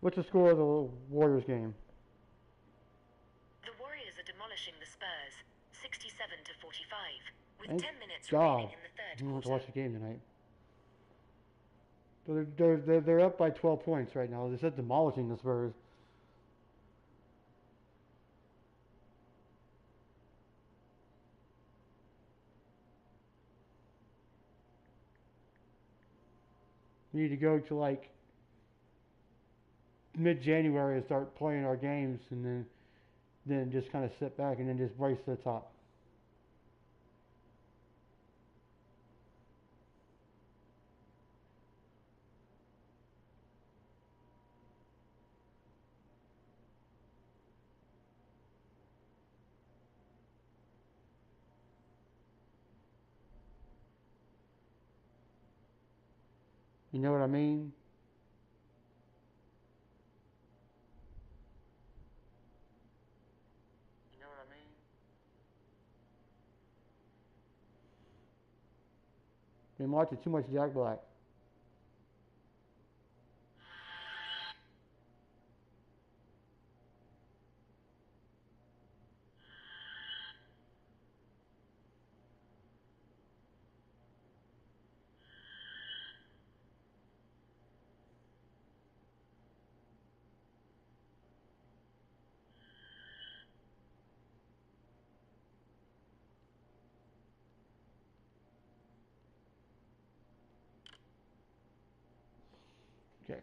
What's the score of the Warriors game? The Warriors are demolishing the Spurs, 67-45, with 10 minutes God, remaining in the third I don't want to quarter. watch the game tonight. They're up by 12 points right now. They said demolishing the Spurs. We need to go to like mid-January and start playing our games, and then just kind of sit back and then just race to the top. You know what I mean? You know what I mean? Been watching too much Jack Black. Okay.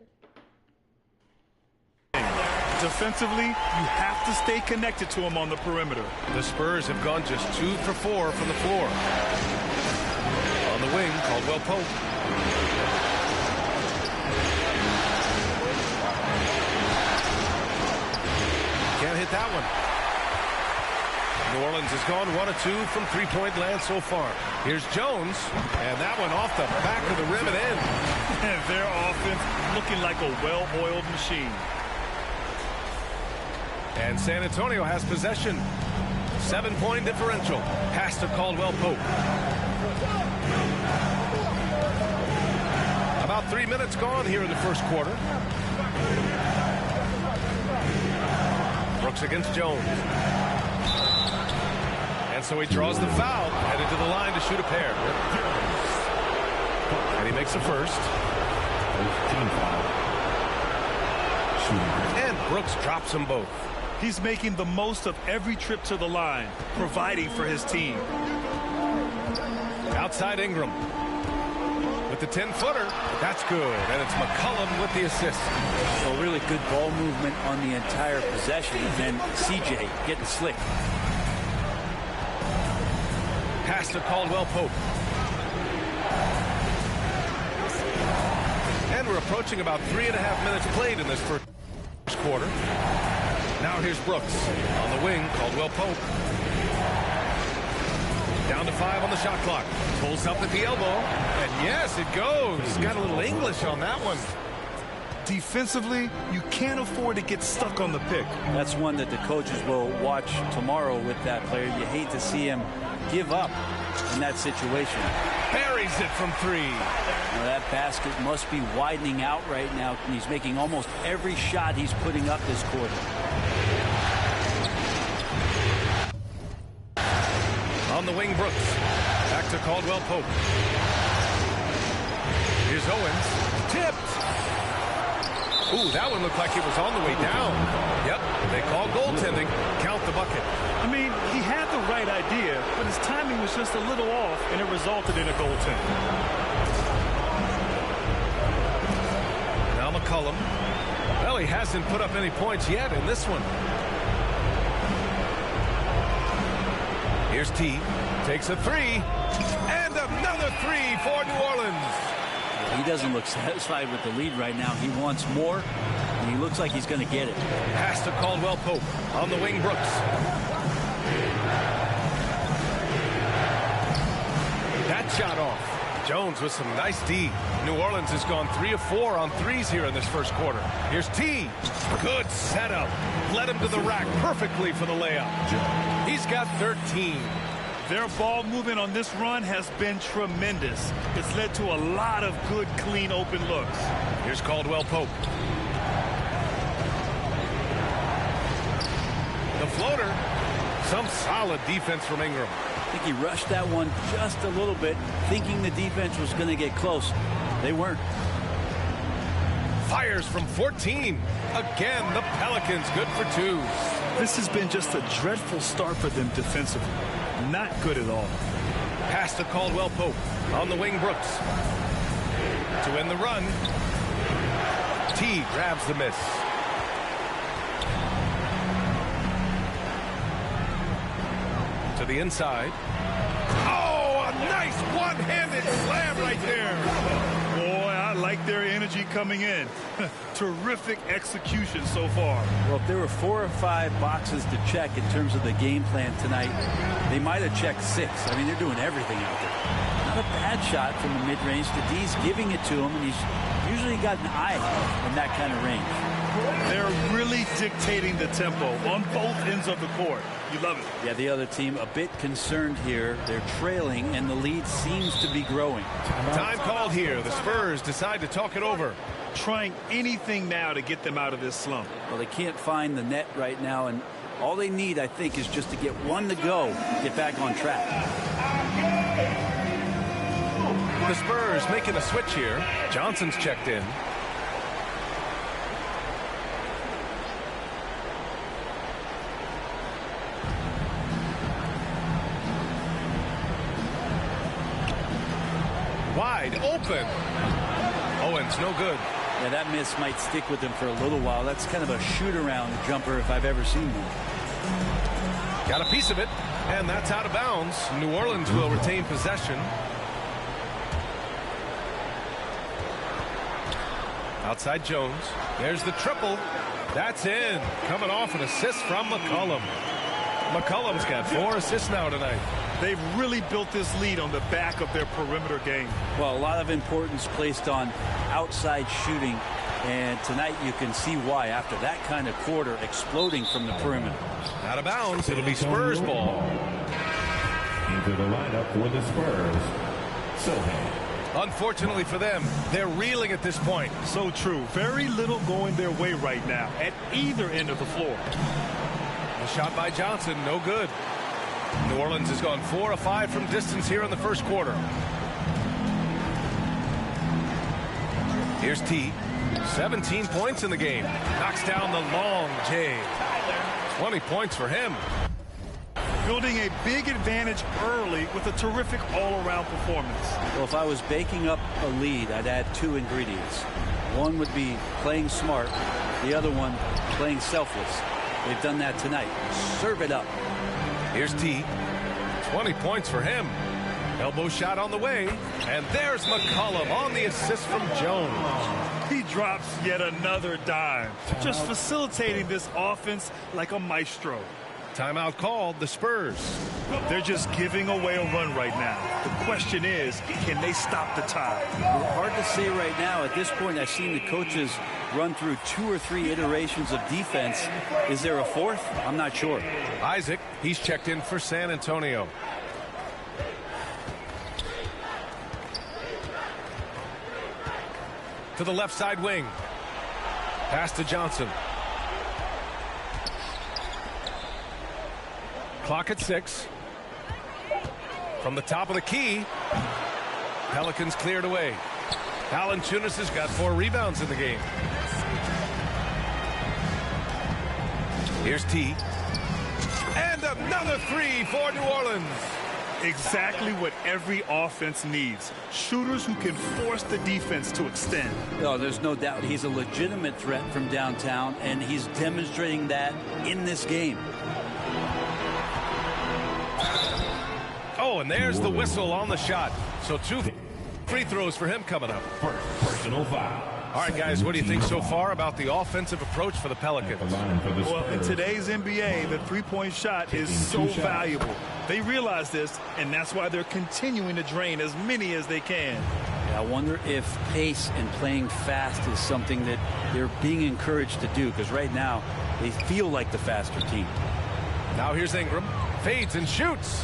Defensively, you have to stay connected to him on the perimeter. The Spurs have gone just 2 for 4 from the floor. On the wing, Caldwell Pope. Can't hit that one. New Orleans has gone 1 of 2 from three-point land so far. Here's Jones, and that one off the back of the rim and in. And their offense looking like a well-oiled machine. And San Antonio has possession. 7-point differential. Pass to Caldwell Pope. About 3 minutes gone here in the first quarter. Brooks against Jones. And so he draws the foul, headed to the line to shoot a pair. And he makes the first. And Brooks drops them both. He's making the most of every trip to the line, providing for his team. Outside Ingram. With the 10-footer, that's good. And it's McCollum with the assist. So really good ball movement on the entire possession. And then CJ getting slick. Pass to Caldwell Pope. And we're approaching about 3.5 minutes played in this first quarter. Now here's Brooks. On the wing, Caldwell Pope. Down to 5 on the shot clock. Pulls up at the elbow. And yes, it goes. Got a little English on that one. Defensively, you can't afford to get stuck on the pick. That's one that the coaches will watch tomorrow with that player. You hate to see him give up in that situation. Buries it from three. Now that basket must be widening out right now. He's making almost every shot he's putting up this quarter. On the wing, Brooks. Back to Caldwell Pope. Here's Owens. Tipped. Ooh, that one looked like it was on the way down. Yep, they call goaltending. Count the bucket. I mean, he had the right idea, but his timing was just a little off, and it resulted in a goaltend. Now McCollum. Well, he hasn't put up any points yet in this one. Here's T. Takes a three. And another three for New Orleans. He doesn't look satisfied with the lead right now. He wants more, and he looks like he's going to get it. Pass to Caldwell Pope. On the wing, Brooks. That shot off. Jones with some nice D. New Orleans has gone 3 of 4 on threes here in this first quarter. Here's T. Good setup. Led him to the rack perfectly for the layup. He's got 13. Their ball movement on this run has been tremendous. It's led to a lot of good, clean, open looks. Here's Caldwell Pope. The floater. Some solid defense from Ingram. I think he rushed that one just a little bit, thinking the defense was going to get close. They weren't. Fires from 14. Again, the Pelicans good for 2. This has been just a dreadful start for them defensively. Not good at all. Pass to Caldwell Pope. On the wing, Brooks. To end the run. T grabs the miss. To the inside. Oh, a nice one-handed slam right there. Boy, I like their energy coming in. Terrific execution so far. Well, if there were 4 or 5 boxes to check in terms of the game plan tonight, they might have checked 6. I mean, they're doing everything out there. Not a bad shot from the mid-range. The D's giving it to him, and he's usually got an eye in that kind of range. They're really dictating the tempo on both ends of the court. You love it. Yeah, the other team a bit concerned here. They're trailing, and the lead seems to be growing. Time called here. The Spurs decide to talk it over. Trying anything now to get them out of this slump. Well, they can't find the net right now, and all they need, I think, is just to get one to go, get back on track. The Spurs making a switch here. Johnson's checked in. Wide open. Owens, no good. Yeah, that miss might stick with him for a little while. That's kind of a shoot-around jumper if I've ever seen one. Got a piece of it, and that's out of bounds. New Orleans will retain possession. Outside Jones. There's the triple. That's in. Coming off an assist from McCollum. McCollum's got 4 assists now tonight. They've really built this lead on the back of their perimeter game. Well, a lot of importance placed on outside shooting, and tonight you can see why after that kind of quarter exploding from the perimeter. Out of bounds. It'll be Spurs ball. Into the lineup for the Spurs, Sohan. Unfortunately for them, they're reeling at this point. So true. Very little going their way right now at either end of the floor. A shot by Johnson, no good. New Orleans has gone 4 of 5 from distance here in the first quarter. Here's T. 17 points in the game. Knocks down the long J. 20 points for him. Building a big advantage early with a terrific all-around performance. Well, if I was baking up a lead, I'd add 2 ingredients. One would be playing smart. The other one, playing selfless. They've done that tonight. Serve it up. Here's T. 20 points for him. Elbow shot on the way. And there's McCollum on the assist from Jones. He drops yet another dime. Just facilitating this offense like a maestro. Timeout called, the Spurs. They're just giving away a run right now. The question is, can they stop the tide? Hard to say right now. At this point, I've seen the coaches run through 2 or 3 iterations of defense. Is there a fourth? I'm not sure. Isaac, he's checked in for San Antonio. To the left side wing. Pass to Johnson. Clock at 6. From the top of the key. Pelicans cleared away. Valanciunas has got 4 rebounds in the game. Here's T. And another 3 for New Orleans. Exactly what every offense needs. Shooters who can force the defense to extend. No, there's no doubt he's a legitimate threat from downtown, and he's demonstrating that in this game. Oh, and there's the whistle on the shot. So 2 free throws for him coming up. Personal foul. All right, guys, what do you think so far about the offensive approach for the Pelicans? Well, in today's NBA, the three-point shot is so valuable. They realize this, and that's why they're continuing to drain as many as they can. Yeah, I wonder if pace and playing fast is something that they're being encouraged to do, because right now they feel like the faster team. Now here's Ingram. Fades and shoots.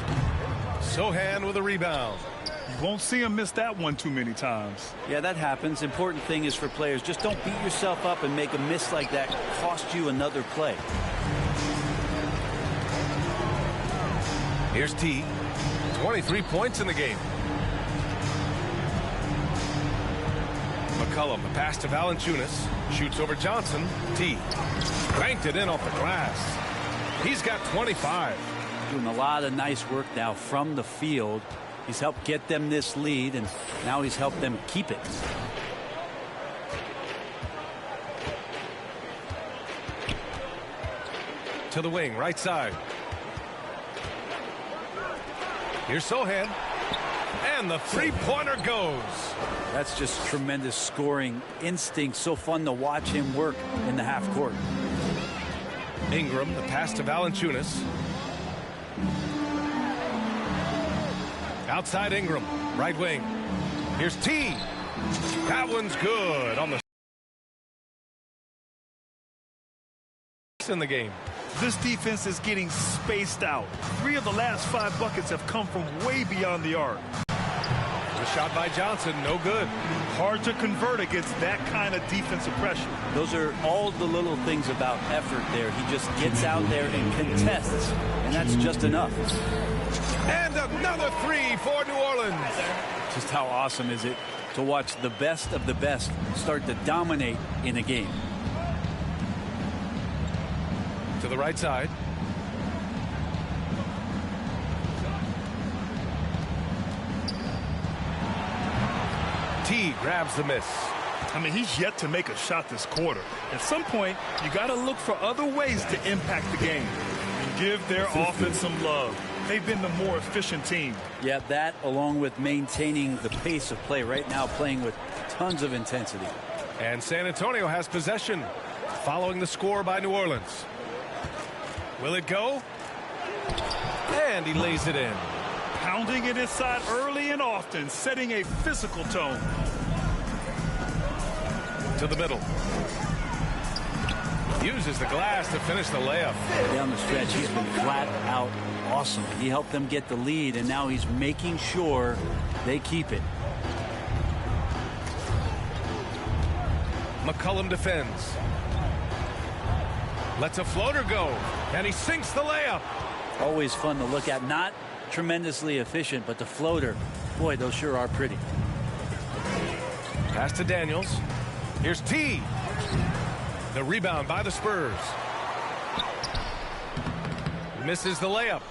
Sohan with a rebound. You won't see him miss that one too many times. Yeah, that happens. Important thing is for players, just don't beat yourself up and make a miss like that cost you another play. Here's T. 23 points in the game. McCollum, a pass to Valanciunas. Shoots over Johnson. T. Banked it in off the glass. He's got 25. Doing a lot of nice work now from the field. He's helped get them this lead, and now he's helped them keep it. To the wing, right side. Here's Sohan. And the three-pointer goes. That's just tremendous scoring instinct. So fun to watch him work in the half court. Ingram, the pass to Valanciunas. Outside Ingram, right wing. Here's T. That one's good on the in the game. This defense is getting spaced out. 3 of the last 5 buckets have come from way beyond the arc. The shot by Johnson, no good. Hard to convert against that kind of defensive pressure. Those are all the little things about effort there. He just gets out there and contests, and that's just enough. And another 3 for New Orleans. Just how awesome is it to watch the best of the best start to dominate in a game. To the right side. T grabs the miss. I mean, he's yet to make a shot this quarter. At some point, you got to look for other ways to impact the game and give their offense some love. They've been the more efficient team. Yeah, that along with maintaining the pace of play right now, playing with tons of intensity. And San Antonio has possession following the score by New Orleans. Will it go? And he lays it in. Pounding it inside early and often, setting a physical tone. To the middle. Uses the glass to finish the layup. Down the stretch, he's been flat out awesome. He helped them get the lead, and now he's making sure they keep it. McCollum defends. Lets a floater go, and he sinks the layup. Always fun to look at. Not tremendously efficient, but the floater, boy, those sure are pretty. Pass to Daniels. Here's T. The rebound by the Spurs. Misses the layup.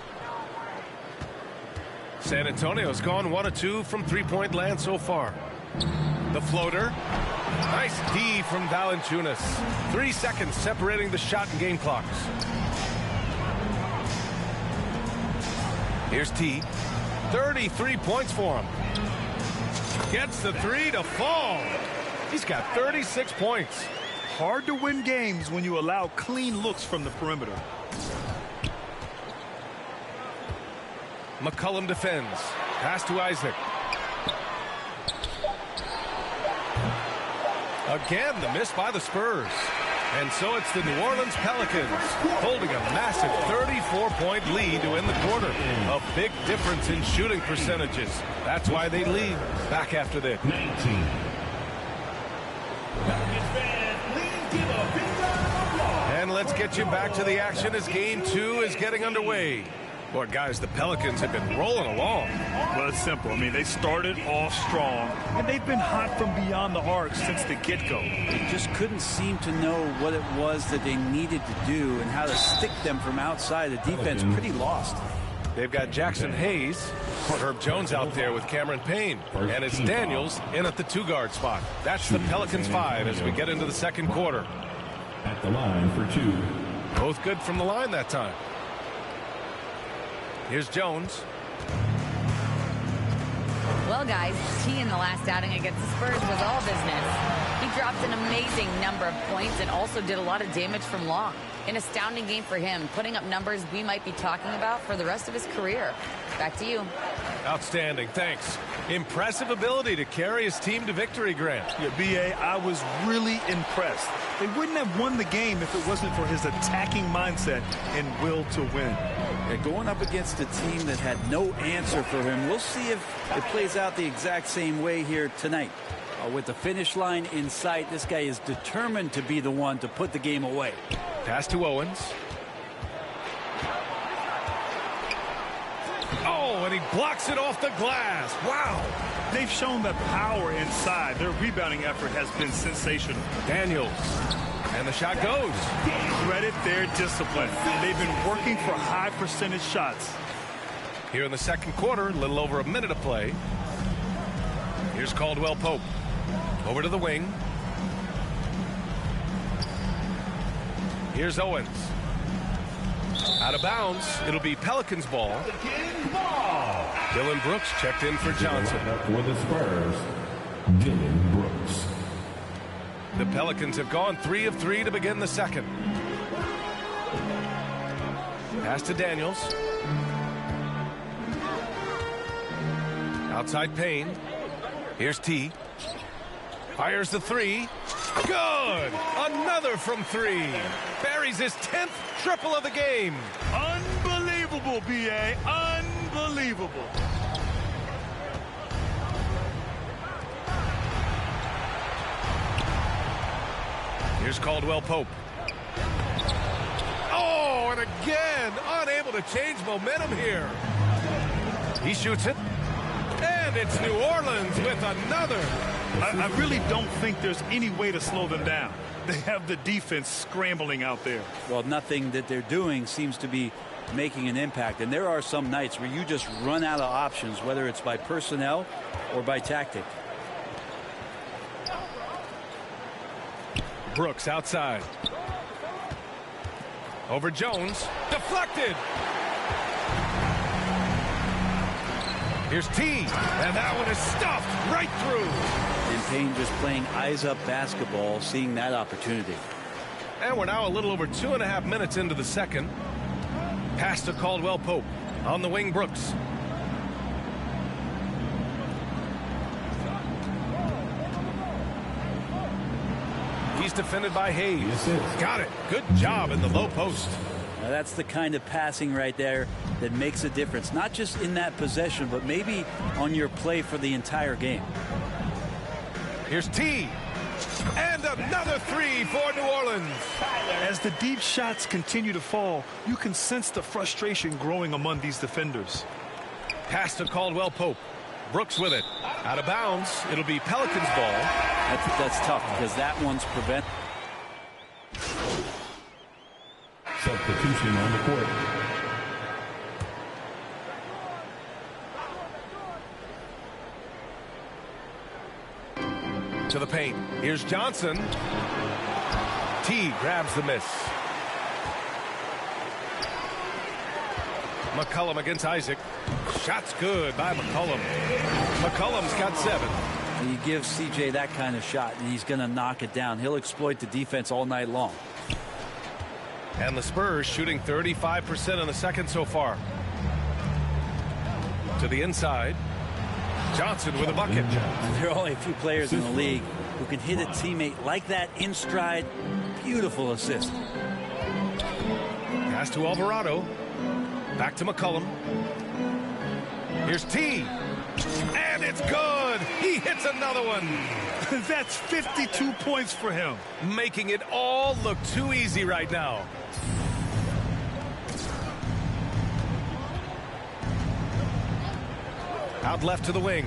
San Antonio's gone 1 of 2 from three-point land so far. The floater. Nice D from Valanciunas. 3 seconds separating the shot and game clocks. Here's T. 33 points for him. Gets the 3 to fall. He's got 36 points. Hard to win games when you allow clean looks from the perimeter. McCollum defends. Pass to Isaac. Again, the miss by the Spurs. And so it's the New Orleans Pelicans holding a massive 34-point lead to end the quarter. A big difference in shooting percentages. That's why they lead. Back after this. 19. And let's get you back to the action as game 2 is getting underway. Boy, guys, the Pelicans have been rolling along. Well, it's simple. I mean, they started off strong, and they've been hot from beyond the arc since the get-go. They just couldn't seem to know what it was that they needed to do and how to stick them from outside. The defense pretty lost. They've got Jackson Hayes, Herb Jones out there with Cameron Payne, and it's Daniels in at the 2-guard spot. That's the Pelicans 5 as we get into the second quarter. At the line for 2. Both good from the line that time. Here's Jones. Well, guys, T in the last outing against the Spurs was all business. He dropped an amazing number of points and also did a lot of damage from long. An astounding game for him, putting up numbers we might be talking about for the rest of his career. Back to you. Outstanding, thanks. Impressive ability to carry his team to victory, Grant. Yeah, B.A., I was really impressed. They wouldn't have won the game if it wasn't for his attacking mindset and will to win. Yeah, going up against a team that had no answer for him. We'll see if it plays out the exact same way here tonight. With the finish line in sight, this guy is determined to be the one to put the game away. Pass to Owens. Oh, and he blocks it off the glass. Wow. They've shown that power inside. Their rebounding effort has been sensational. Daniels. And the shot goes. Credit their discipline. They've been working for high percentage shots. Here in the second quarter, a little over a minute of play. Here's Caldwell Pope. Over to the wing. Here's Owens. Out of bounds. It'll be Pelicans ball. Dylan Brooks checked in for Johnson. For the Spurs, Dylan Brooks. The Pelicans have gone 3 of 3 to begin the second. Pass to Daniels. Outside Payne. Here's T. Fires the 3. Good! Another from 3. Buries his 10th triple of the game. Unbelievable, B.A. Unbelievable. Here's Caldwell Pope. Oh, and again, unable to change momentum here. He shoots it. And it's New Orleans with another. I really don't think there's any way to slow them down. They have the defense scrambling out there. Well, nothing that they're doing seems to be making an impact. And there are some nights where you just run out of options, whether it's by personnel or by tactic. Brooks outside. Over Jones. Deflected. Here's T. And that one is stuffed right through. And Payne just playing eyes-up basketball, seeing that opportunity. And we're now a little over 2.5 minutes into the second. Pass to Caldwell Pope. On the wing, Brooks. He's defended by Hayes. Got it. Good job in the low post. Now that's the kind of passing right there that makes a difference, not just in that possession, but maybe on your play for the entire game. Here's T. And another 3 for New Orleans. As the deep shots continue to fall, you can sense the frustration growing among these defenders. Pass to Caldwell Pope. Brooks with it. Out of bounds. It'll be Pelicans ball. That's tough because that one's prevent. Substitution on the court. To the paint. Here's Johnson. T grabs the miss. McCollum against Isaac. Shot's good by McCollum. McCollum's got 7. You give CJ that kind of shot and he's going to knock it down. He'll exploit the defense all night long. And the Spurs shooting 35% in the second so far. To the inside. Johnson with a bucket. There are only a few players in the league who can hit a teammate like that in stride. Beautiful assist. Pass to Alvarado. Back to McCollum. Here's T. And it's good. He hits another one. That's 52 points for him. Making it all look too easy right now. Out left to the wing.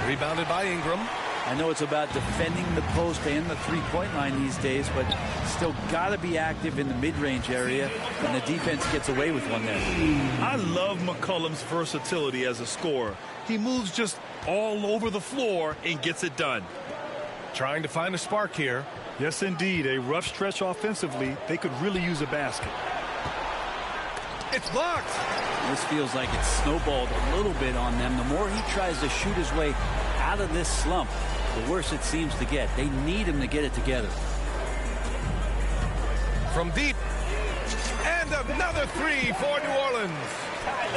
Rebounded by Ingram. I know it's about defending the post and the three-point line these days, but still got to be active in the mid-range area, and the defense gets away with one there. I love McCollum's versatility as a scorer. He moves just all over the floor and gets it done. Trying to find a spark here. Yes, indeed. A rough stretch offensively. They could really use a basket. It's blocked. This feels like it's snowballed a little bit on them. The more he tries to shoot his way out of this slump, the worse it seems to get. They need him to get it together. From deep. And another three for New Orleans.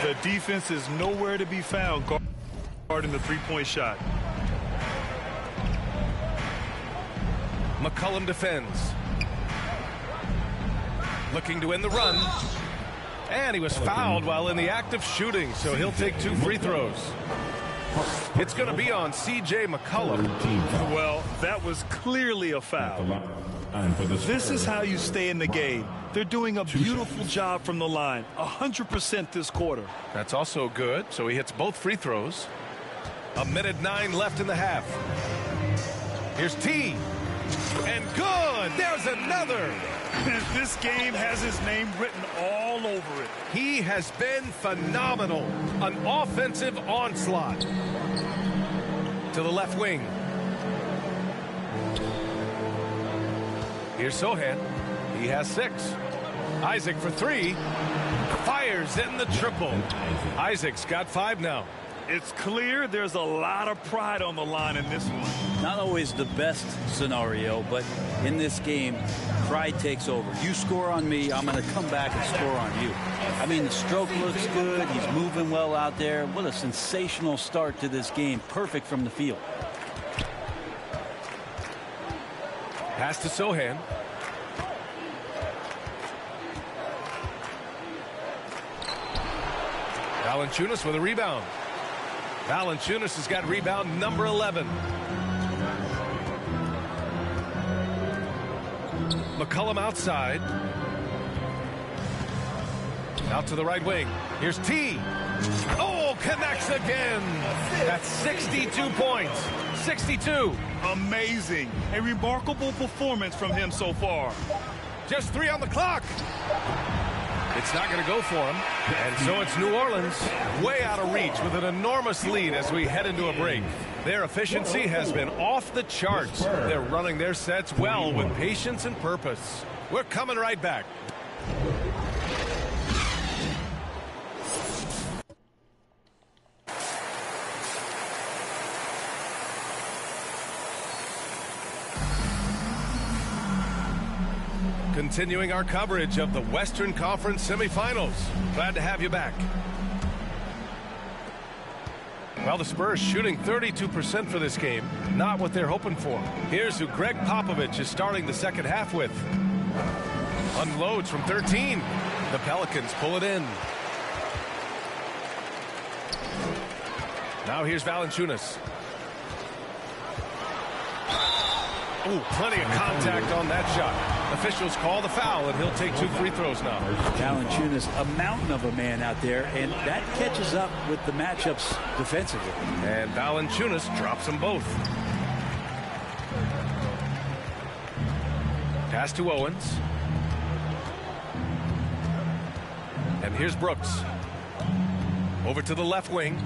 The defense is nowhere to be found guarding the three-point shot. McCollum defends. Looking to end the run. And he was fouled while in the act of shooting, so he'll take 2 free throws. It's going to be on C.J. McCollum. Well, that was clearly a foul. This is how you stay in the game. They're doing a beautiful job from the line. 100% this quarter. That's also good, so he hits both free throws. 1:09 left in the half. Here's T. And good! There's another! This game has his name written all over it. He has been phenomenal. An offensive onslaught. To the left wing. Here's Sohan. He has 6. Isaac for 3. Fires in the triple. Isaac's got 5 now. It's clear there's a lot of pride on the line in this one. Not always the best scenario, but in this game, pride takes over. You score on me, I'm going to come back and score on you. I mean, the stroke looks good. He's moving well out there. What a sensational start to this game. Perfect from the field. Pass to Sohan. Valanciunas with a rebound. Valanciunas has got rebound number 11. McCollum outside. Out to the right wing. Here's T. Oh, connects again. That's 62 points. 62. Amazing. A remarkable performance from him so far. Just 3 on the clock. It's not going to go for him. And so it's New Orleans way out of reach with an enormous lead as we head into a break. Their efficiency has been off the charts. They're running their sets well with patience and purpose. We're coming right back. Continuing our coverage of the Western Conference semifinals. Glad to have you back. Well, the Spurs shooting 32% for this game. Not what they're hoping for. Here's who Greg Popovich is starting the second half with. Unloads from 13. The Pelicans pull it in. Now here's Valanciunas. Ooh, plenty of contact on that shot. Officials call the foul, and he'll take 2 free throws now. Valanciunas, a mountain of a man out there, and that catches up with the matchups defensively. And Valanciunas drops them both. Pass to Owens. And here's Brooks. Over to the left wing.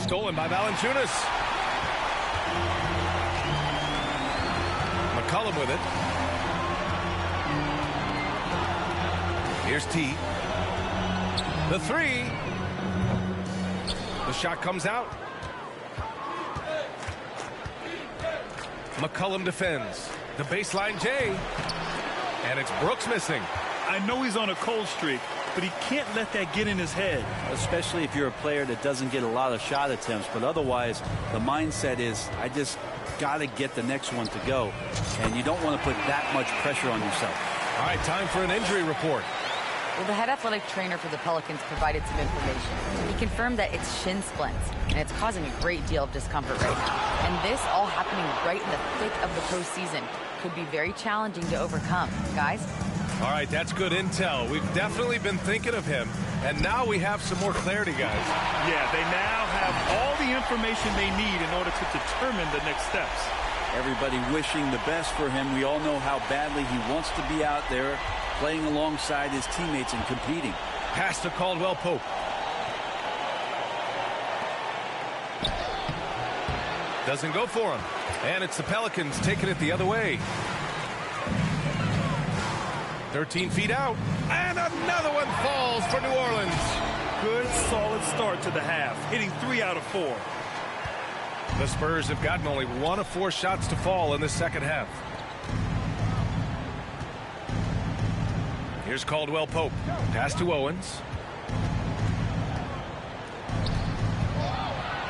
Stolen by Valanciunas. McCollum with it. Here's T. The 3. The shot comes out. McCollum defends. The baseline J. And it's Brooks missing. I know he's on a cold streak, but he can't let that get in his head. Especially if you're a player that doesn't get a lot of shot attempts, but otherwise the mindset is, I just got to get the next one to go, and you don't want to put that much pressure on yourself. All right, time for an injury report. Well, the head athletic trainer for the Pelicans provided some information. He confirmed that it's shin splints, and it's causing a great deal of discomfort right now. And this all happening right in the thick of the postseason could be very challenging to overcome. Guys? All right, that's good intel. We've definitely been thinking of him, and now we have some more clarity, guys. Yeah, they now have all the information they need in order to determine the next steps. Everybody wishing the best for him. We all know how badly he wants to be out there playing alongside his teammates and competing. Pass to Caldwell Pope. Doesn't go for him. And it's the Pelicans taking it the other way. 13 feet out. And another one falls for New Orleans. Good, solid start to the half, hitting 3 out of 4. The Spurs have gotten only 1 of 4 shots to fall in the second half. Here's Caldwell Pope. Pass to Owens.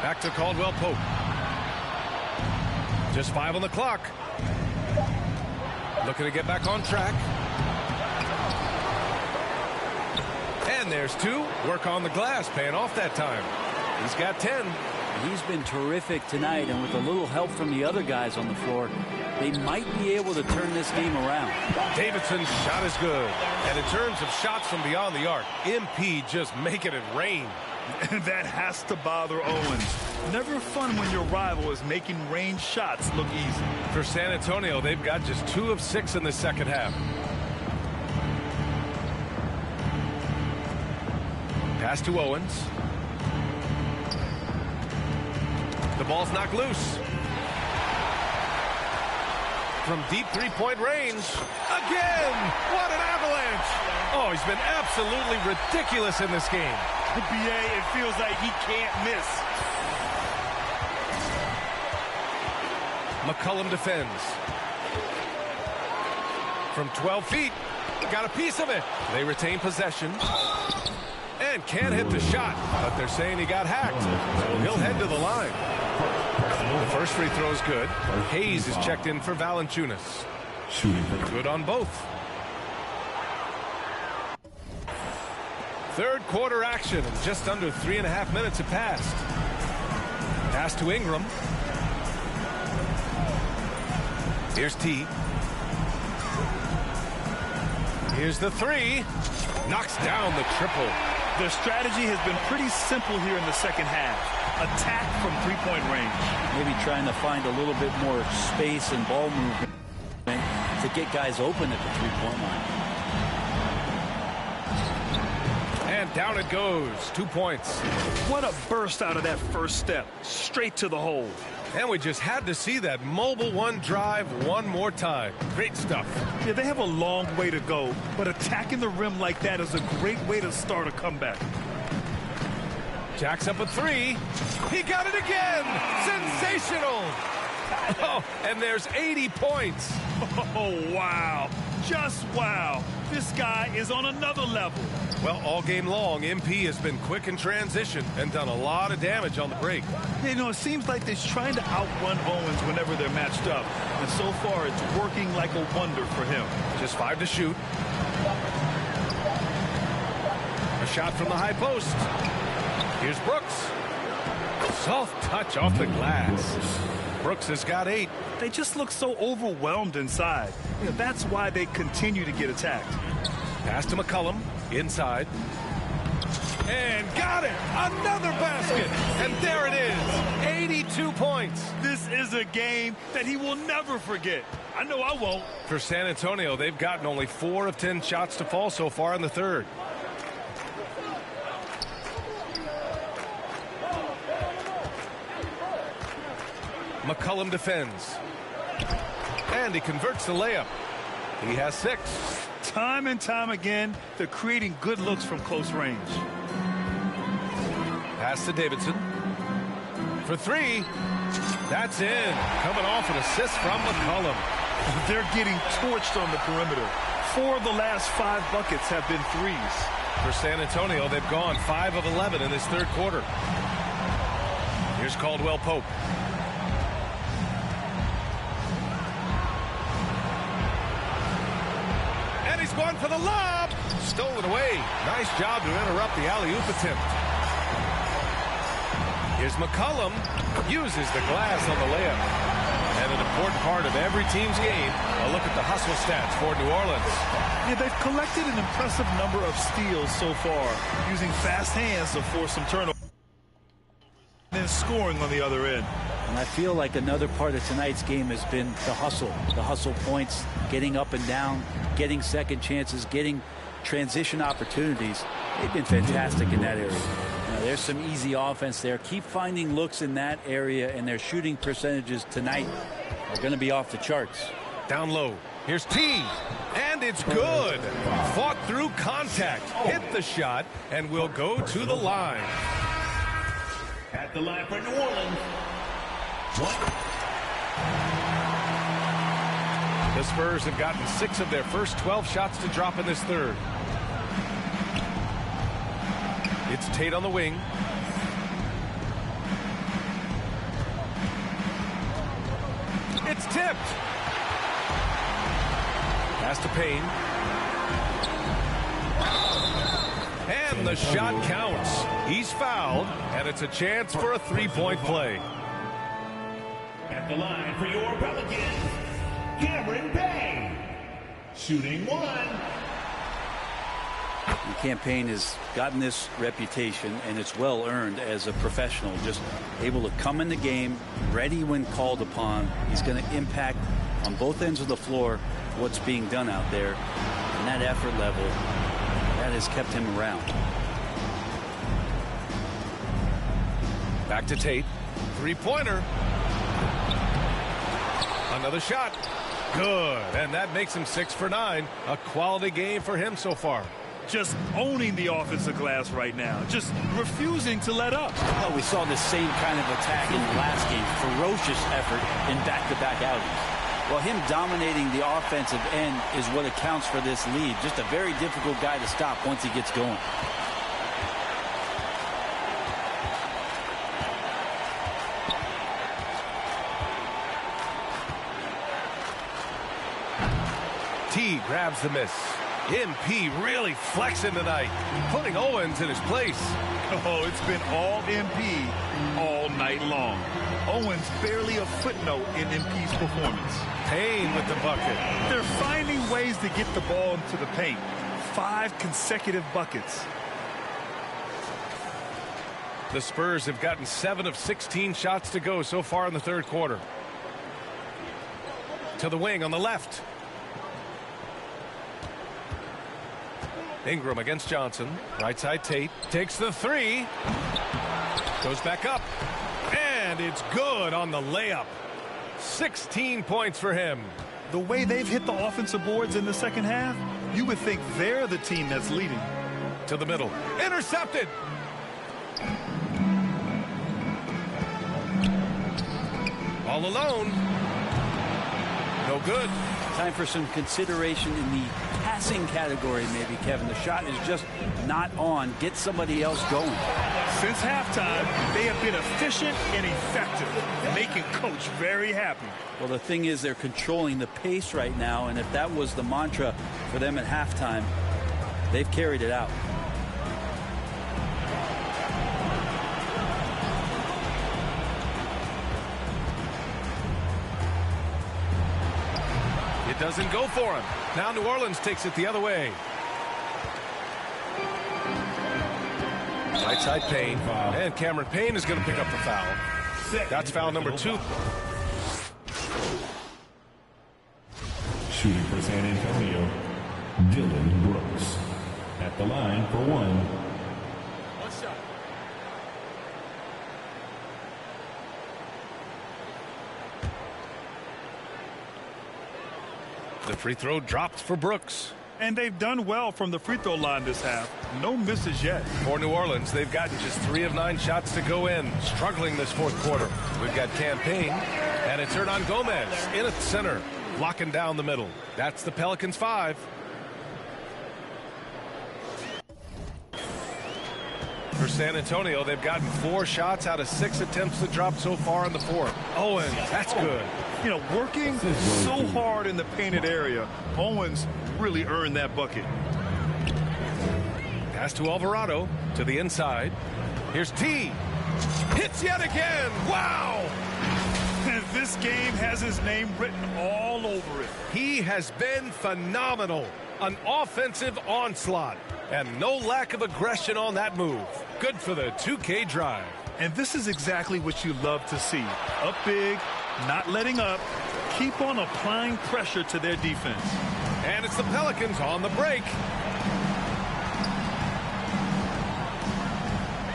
Back to Caldwell Pope. Just 5 on the clock. Looking to get back on track. And there's 2. Work on the glass, paying off that time. He's got 10. He's been terrific tonight, and with a little help from the other guys on the floor, they might be able to turn this game around. Davidson's shot is good. And in terms of shots from beyond the arc, MP just making it rain. And that has to bother Owens. Never fun when your rival is making range shots look easy. For San Antonio, they've got just 2 of 6 in the second half. Pass to Owens. The ball's knocked loose. From deep three-point range. Again! What an avalanche! Oh, he's been absolutely ridiculous in this game. BA, it feels like he can't miss. McCollum defends. From 12 feet. Got a piece of it. They retain possession. And can't hit the shot, but they're saying he got hacked, so he'll head to the line. The first free throw is good. Hayes is checked in for Valanciunas. Good on both. Third quarter action, and just under 3.5 minutes have passed. Pass to Ingram. Here's T. Here's the 3. Knocks down the triple. Their strategy has been pretty simple here in the second half. Attack from three-point range. Maybe trying to find a little bit more space and ball movement to get guys open at the three-point line. And down it goes. 2 points. What a burst out of that first step. Straight to the hole. And we just had to see that mobile one drive one more time. Great stuff. Yeah, they have a long way to go, but attacking the rim like that is a great way to start a comeback. Jacks up a 3. He got it again. Sensational. Oh, and there's 80 points. Oh, wow. Just wow. This guy is on another level. Well, all game long, MP has been quick in transition and done a lot of damage on the break. You know, it seems like they're trying to outrun Owens whenever they're matched up. And so far, it's working like a wonder for him. Just 5 to shoot. A shot from the high post. Here's Brooks. Soft touch off the glass. Brooks has got 8. They just look so overwhelmed inside. You know, that's why they continue to get attacked. Pass to McCollum. Inside. And got it! Another basket! And there it is! 82 points! This is a game that he will never forget. I know I won't. For San Antonio, they've gotten only 4 of 10 shots to fall so far in the third. McCollum defends. And he converts the layup. He has 6. Time and time again, they're creating good looks from close range. Pass to Davidson. For 3. That's in. Coming off an assist from McCollum. They're getting torched on the perimeter. 4 of the last 5 buckets have been threes. For San Antonio, they've gone 5 of 11 in this third quarter. Here's Caldwell Pope. And he's going for the lob. Stolen away. Nice job to interrupt the alley-oop attempt. Here's McCollum. Uses the glass on the layup. And an important part of every team's game, a look at the hustle stats for New Orleans. Yeah, they've collected an impressive number of steals so far, using fast hands to force some turnovers, and then scoring on the other end. And I feel like another part of tonight's game has been the hustle points, getting up and down, getting second chances, getting transition opportunities. They've been fantastic in that area. There's some easy offense there. Keep finding looks in that area, and their shooting percentages tonight are going to be off the charts. Down low. Here's T. And it's good. Fought through contact. Hit the shot, and will go to the line. At the line for New Orleans. The Spurs have gotten 6 of their first 12 shots to drop in this third. It's Tate on the wing. It's tipped. Pass to Payne. And the shot counts. He's fouled, and it's a chance for a three-point play. At the line for your Pelicans, Cameron Payne. Shooting 1. Campaign has gotten this reputation, and it's well earned as a professional, just able to come in the game ready when called upon. He's going to impact on both ends of the floor what's being done out there, and that effort level that has kept him around. Back to Tate. Three-pointer. Another shot. Good. And that makes him 6 for 9. A quality game for him so far. Just owning the offensive glass right now. Just refusing to let up. Well, we saw the same kind of attack in the last game. Ferocious effort in back-to-back outings. Well, him dominating the offensive end is what accounts for this lead. Just a very difficult guy to stop once he gets going. T grabs the miss. MP really flexing tonight, putting Owens in his place. Oh, it's been all MP all night long. Owens barely a footnote in MP's performance. Payne with the bucket. They're finding ways to get the ball into the paint. 5 consecutive buckets. The Spurs have gotten 7 of 16 shots to go so far in the third quarter. To the wing on the left. Ingram against Johnson. Right side Tate. Takes the 3. Goes back up. And it's good on the layup. 16 points for him. The way they've hit the offensive boards in the second half, you would think they're the team that's leading. To the middle. Intercepted. All alone. No good. Time for some consideration in the passing category, maybe, Kevin. The shot is just not on. Get somebody else going. Since halftime, they have been efficient and effective, making Coach very happy. Well, the thing is, they're controlling the pace right now, and if that was the mantra for them at halftime, they've carried it out. It doesn't go for him. Now New Orleans takes it the other way. Right side Payne. And Cameron Payne is going to pick up the foul. That's foul number 2. Shooting for San Antonio, Dylan Brooks. At the line for 1. The free throw dropped for Brooks. And they've done well from the free throw line this half. No misses yet. For New Orleans, they've gotten just 3 of 9 shots to go in. Struggling this fourth quarter. We've got Campaign, and it's Hernan Gomez in at the center, locking down the middle. That's the Pelicans 5. For San Antonio, they've gotten 4 shots out of 6 attempts to drop so far in the fourth. Owens, that's good. You know, working so hard in the painted area, Owens really earned that bucket. Pass to Alvarado, to the inside. Here's T. Hits yet again. Wow! And this game has his name written all over it. He has been phenomenal. An offensive onslaught. And no lack of aggression on that move. Good for the 2K drive. And this is exactly what you love to see. Up big, not letting up. Keep on applying pressure to their defense. And it's the Pelicans on the break.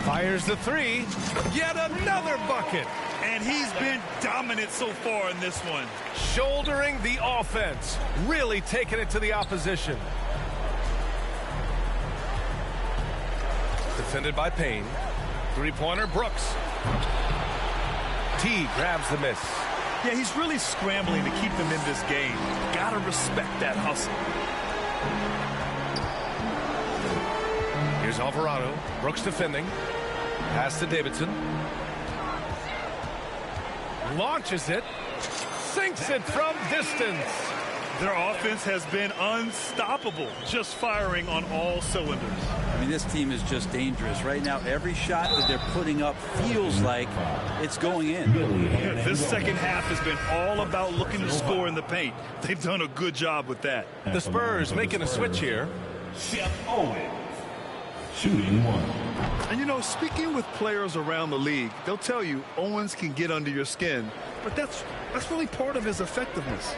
Fires the 3. Yet another bucket. And he's been dominant so far in this one. Shouldering the offense. Really taking it to the opposition. Defended by Payne. 3-pointer Brooks. T grabs the miss. Yeah, he's really scrambling to keep them in this game. Gotta respect that hustle. Here's Alvarado. Brooks defending. Pass to Davidson. Launches it. Sinks it from distance. Their offense has been unstoppable, just firing on all cylinders. I mean, this team is just dangerous. Right now, every shot that they're putting up feels like it's going in. Yeah, this second half has been all about looking to score in the paint. They've done a good job with that. The Spurs making a switch here. Owens, shooting 1. And, you know, speaking with players around the league, they'll tell you Owens can get under your skin, but that's really part of his effectiveness.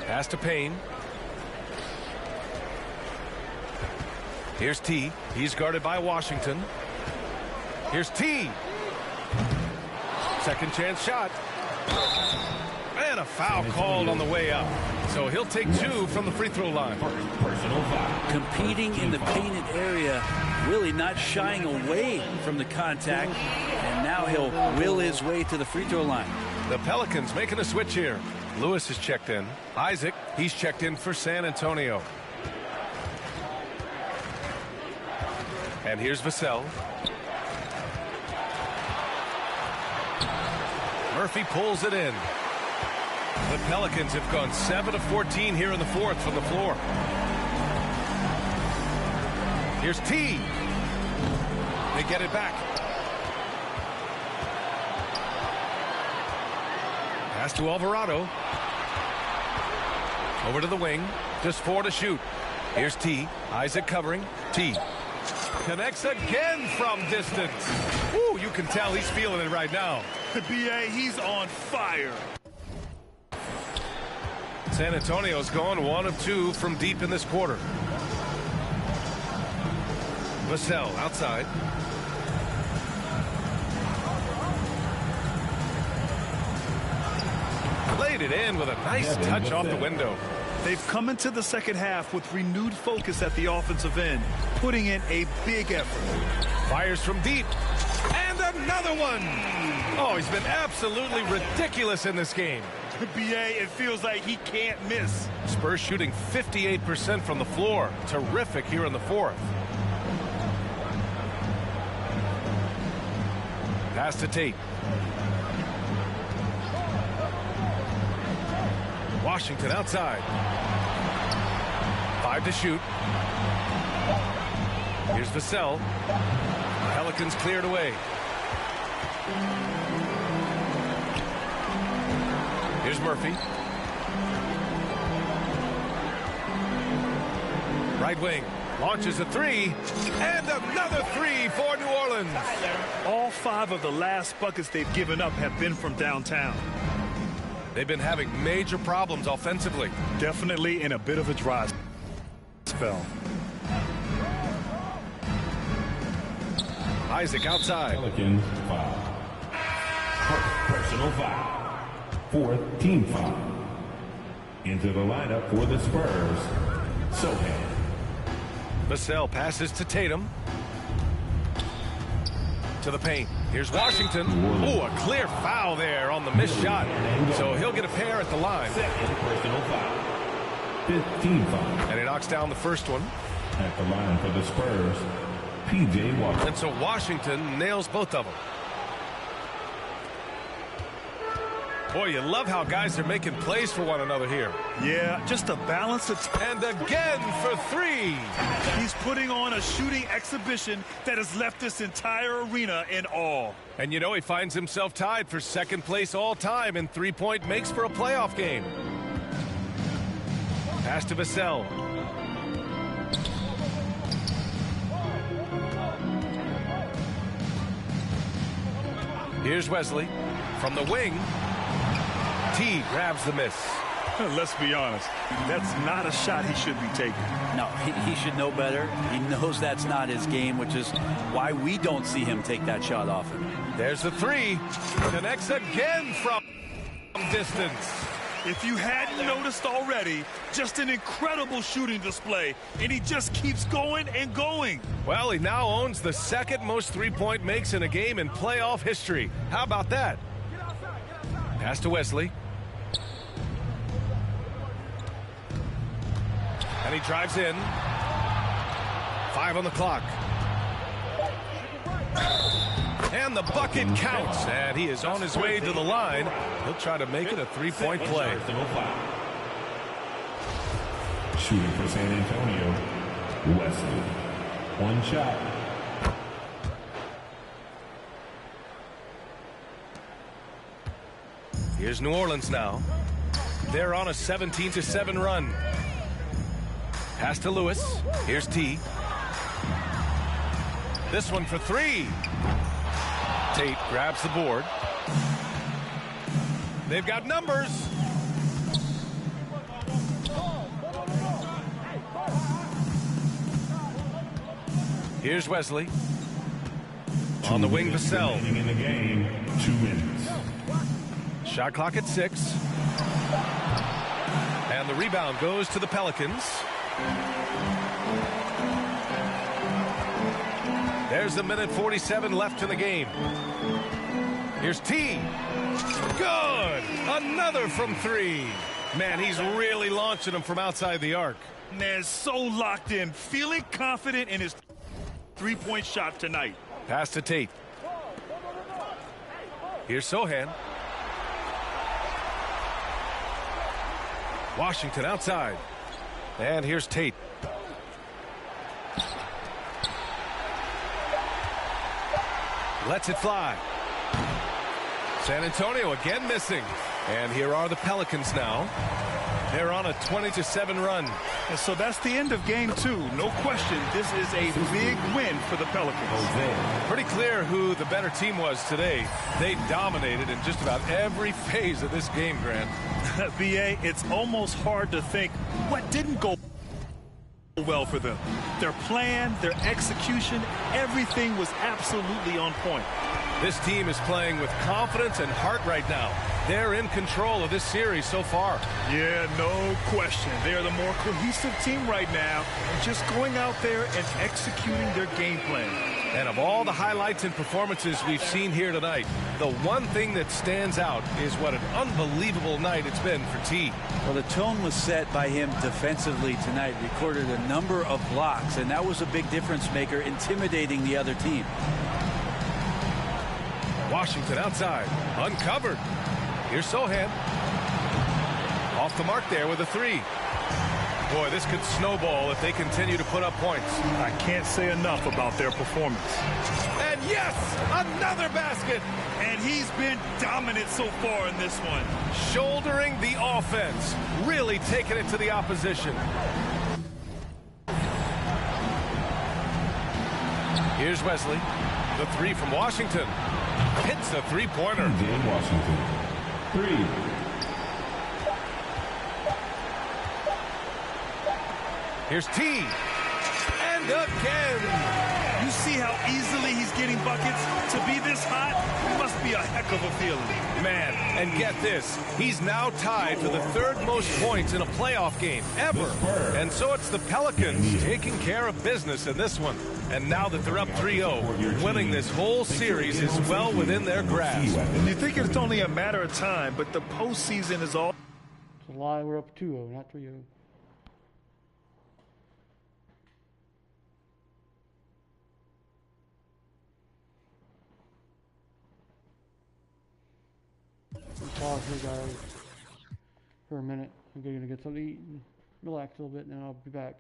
Pass to Payne. Here's T. He's guarded by Washington. Here's T. Second chance shot. And a foul called on the way up. So he'll take 2 from the free throw line. Personal foul. Competing in the painted area, really not shying away from the contact. And now he'll will his way to the free throw line. The Pelicans making a switch here. Lewis is checked in. Isaac, he's checked in for San Antonio. And here's Vassell. Murphy pulls it in. The Pelicans have gone 7 of 14 here in the fourth from the floor. Here's T. They get it back. Pass to Alvarado. Over to the wing. Just 4 to shoot. Here's T. Isaac covering. T. Connects again from distance. Ooh, you can tell he's feeling it right now. B.A., he's on fire. San Antonio's gone 1 of 2 from deep in this quarter. Vassell outside. Laid it in with a nice touch off the window. They've come into the second half with renewed focus at the offensive end, putting in a big effort. Fires from deep. And another one. Oh, he's been absolutely ridiculous in this game. B.A., it feels like he can't miss. Spurs shooting 58% from the floor. Terrific here in the fourth. Pass to Tate. Washington outside. 5 to shoot. Here's Vassell. Pelicans cleared away. Here's Murphy. Right wing. Launches a 3. And another 3 for New Orleans. All 5 of the last buckets they've given up have been from downtown. They've been having major problems offensively. Definitely in a bit of a dry spell. Isaac outside. Pelicans foul. Personal foul. 4th team foul. Into the lineup for the Spurs, Sohan. Vassell passes to Tatum. To the paint. Here's Washington. Ooh, a clear foul there on the missed shot. So he'll get a pair at the line. Second personal foul. 5th team foul. And he knocks down the first one. At the line for the Spurs, P.J. Walker. And so Washington nails both of them. Boy, you love how guys are making plays for one another here. Yeah, just a balance of... And again for three. He's putting on a shooting exhibition that has left this entire arena in awe. And you know, he finds himself tied for second place all time in three-point makes for a playoff game. Pass to Vassell. Here's Wesley from the wing. T grabs the miss. Let's be honest, that's not a shot he should be taking. No, he should know better. He knows that's not his game, which is why we don't see him take that shot often. There's the three. Connects again from distance. If you hadn't noticed already, just an incredible shooting display, and he just keeps going and going. Well, he now owns the second most three-point makes in a game in playoff history. How about that? Pass to Wesley. And he drives in. 5 on the clock. And the bucket counts. And he is on his way to the line. He'll try to make it a three-point play. Shooting for San Antonio, Wesley. One shot. Here's New Orleans now. They're on a 17-7 run. Pass to Lewis. Here's T. This one for three. Tate grabs the board. They've got numbers. Here's Wesley. On the wing, Vassell. In the game, 2 minutes. Shot clock at 6. And the rebound goes to the Pelicans. There's the minute 47 left in the game. Here's T. Good! Another from 3. Man, he's really launching them from outside the arc. Man, so locked in, feeling confident in his three-point shot tonight. Pass to Tate. Here's Sohan. Washington outside. And here's Tate. Lets it fly. San Antonio again missing. And here are the Pelicans now. They're on a 20-7 run. And so that's the end of game 2. No question, this is a big win for the Pelicans. Pretty clear who the better team was today. They dominated in just about every phase of this game, Grant. B.A., it's almost hard to think what didn't go well for them. Their plan, their execution, everything was absolutely on point. This team is playing with confidence and heart right now. They're in control of this series so far. Yeah, no question. They're the more cohesive team right now, and just going out there and executing their game plan. And of all the highlights and performances we've seen here tonight, the one thing that stands out is what an unbelievable night it's been for T. Well, the tone was set by him defensively tonight. Recorded a number of blocks, and that was a big difference maker, intimidating the other team. Washington outside, uncovered. Here's Sohan. Off the mark there with a 3. Boy, this could snowball if they continue to put up points. I can't say enough about their performance. And yes, another basket. And he's been dominant so far in this one. Shouldering the offense, really taking it to the opposition. Here's Wesley. The 3 from Washington. Hits a three-pointer. Washington. 3. Here's T. And again. You see how easily he's getting buckets? To be this hot, must be a heck of a feeling. Man, and get this. He's now tied for the 3rd most points in a playoff game ever. And so it's the Pelicans taking care of business in this one. And now that they're up 3-0, winning this whole series is well within their grasp. You think it's only a matter of time, but the postseason is all... It's a lie. We're up 2-0, not 3-0. pause here, guys, for a minute. I'm going to get something to eat and relax a little bit, and then I'll be back.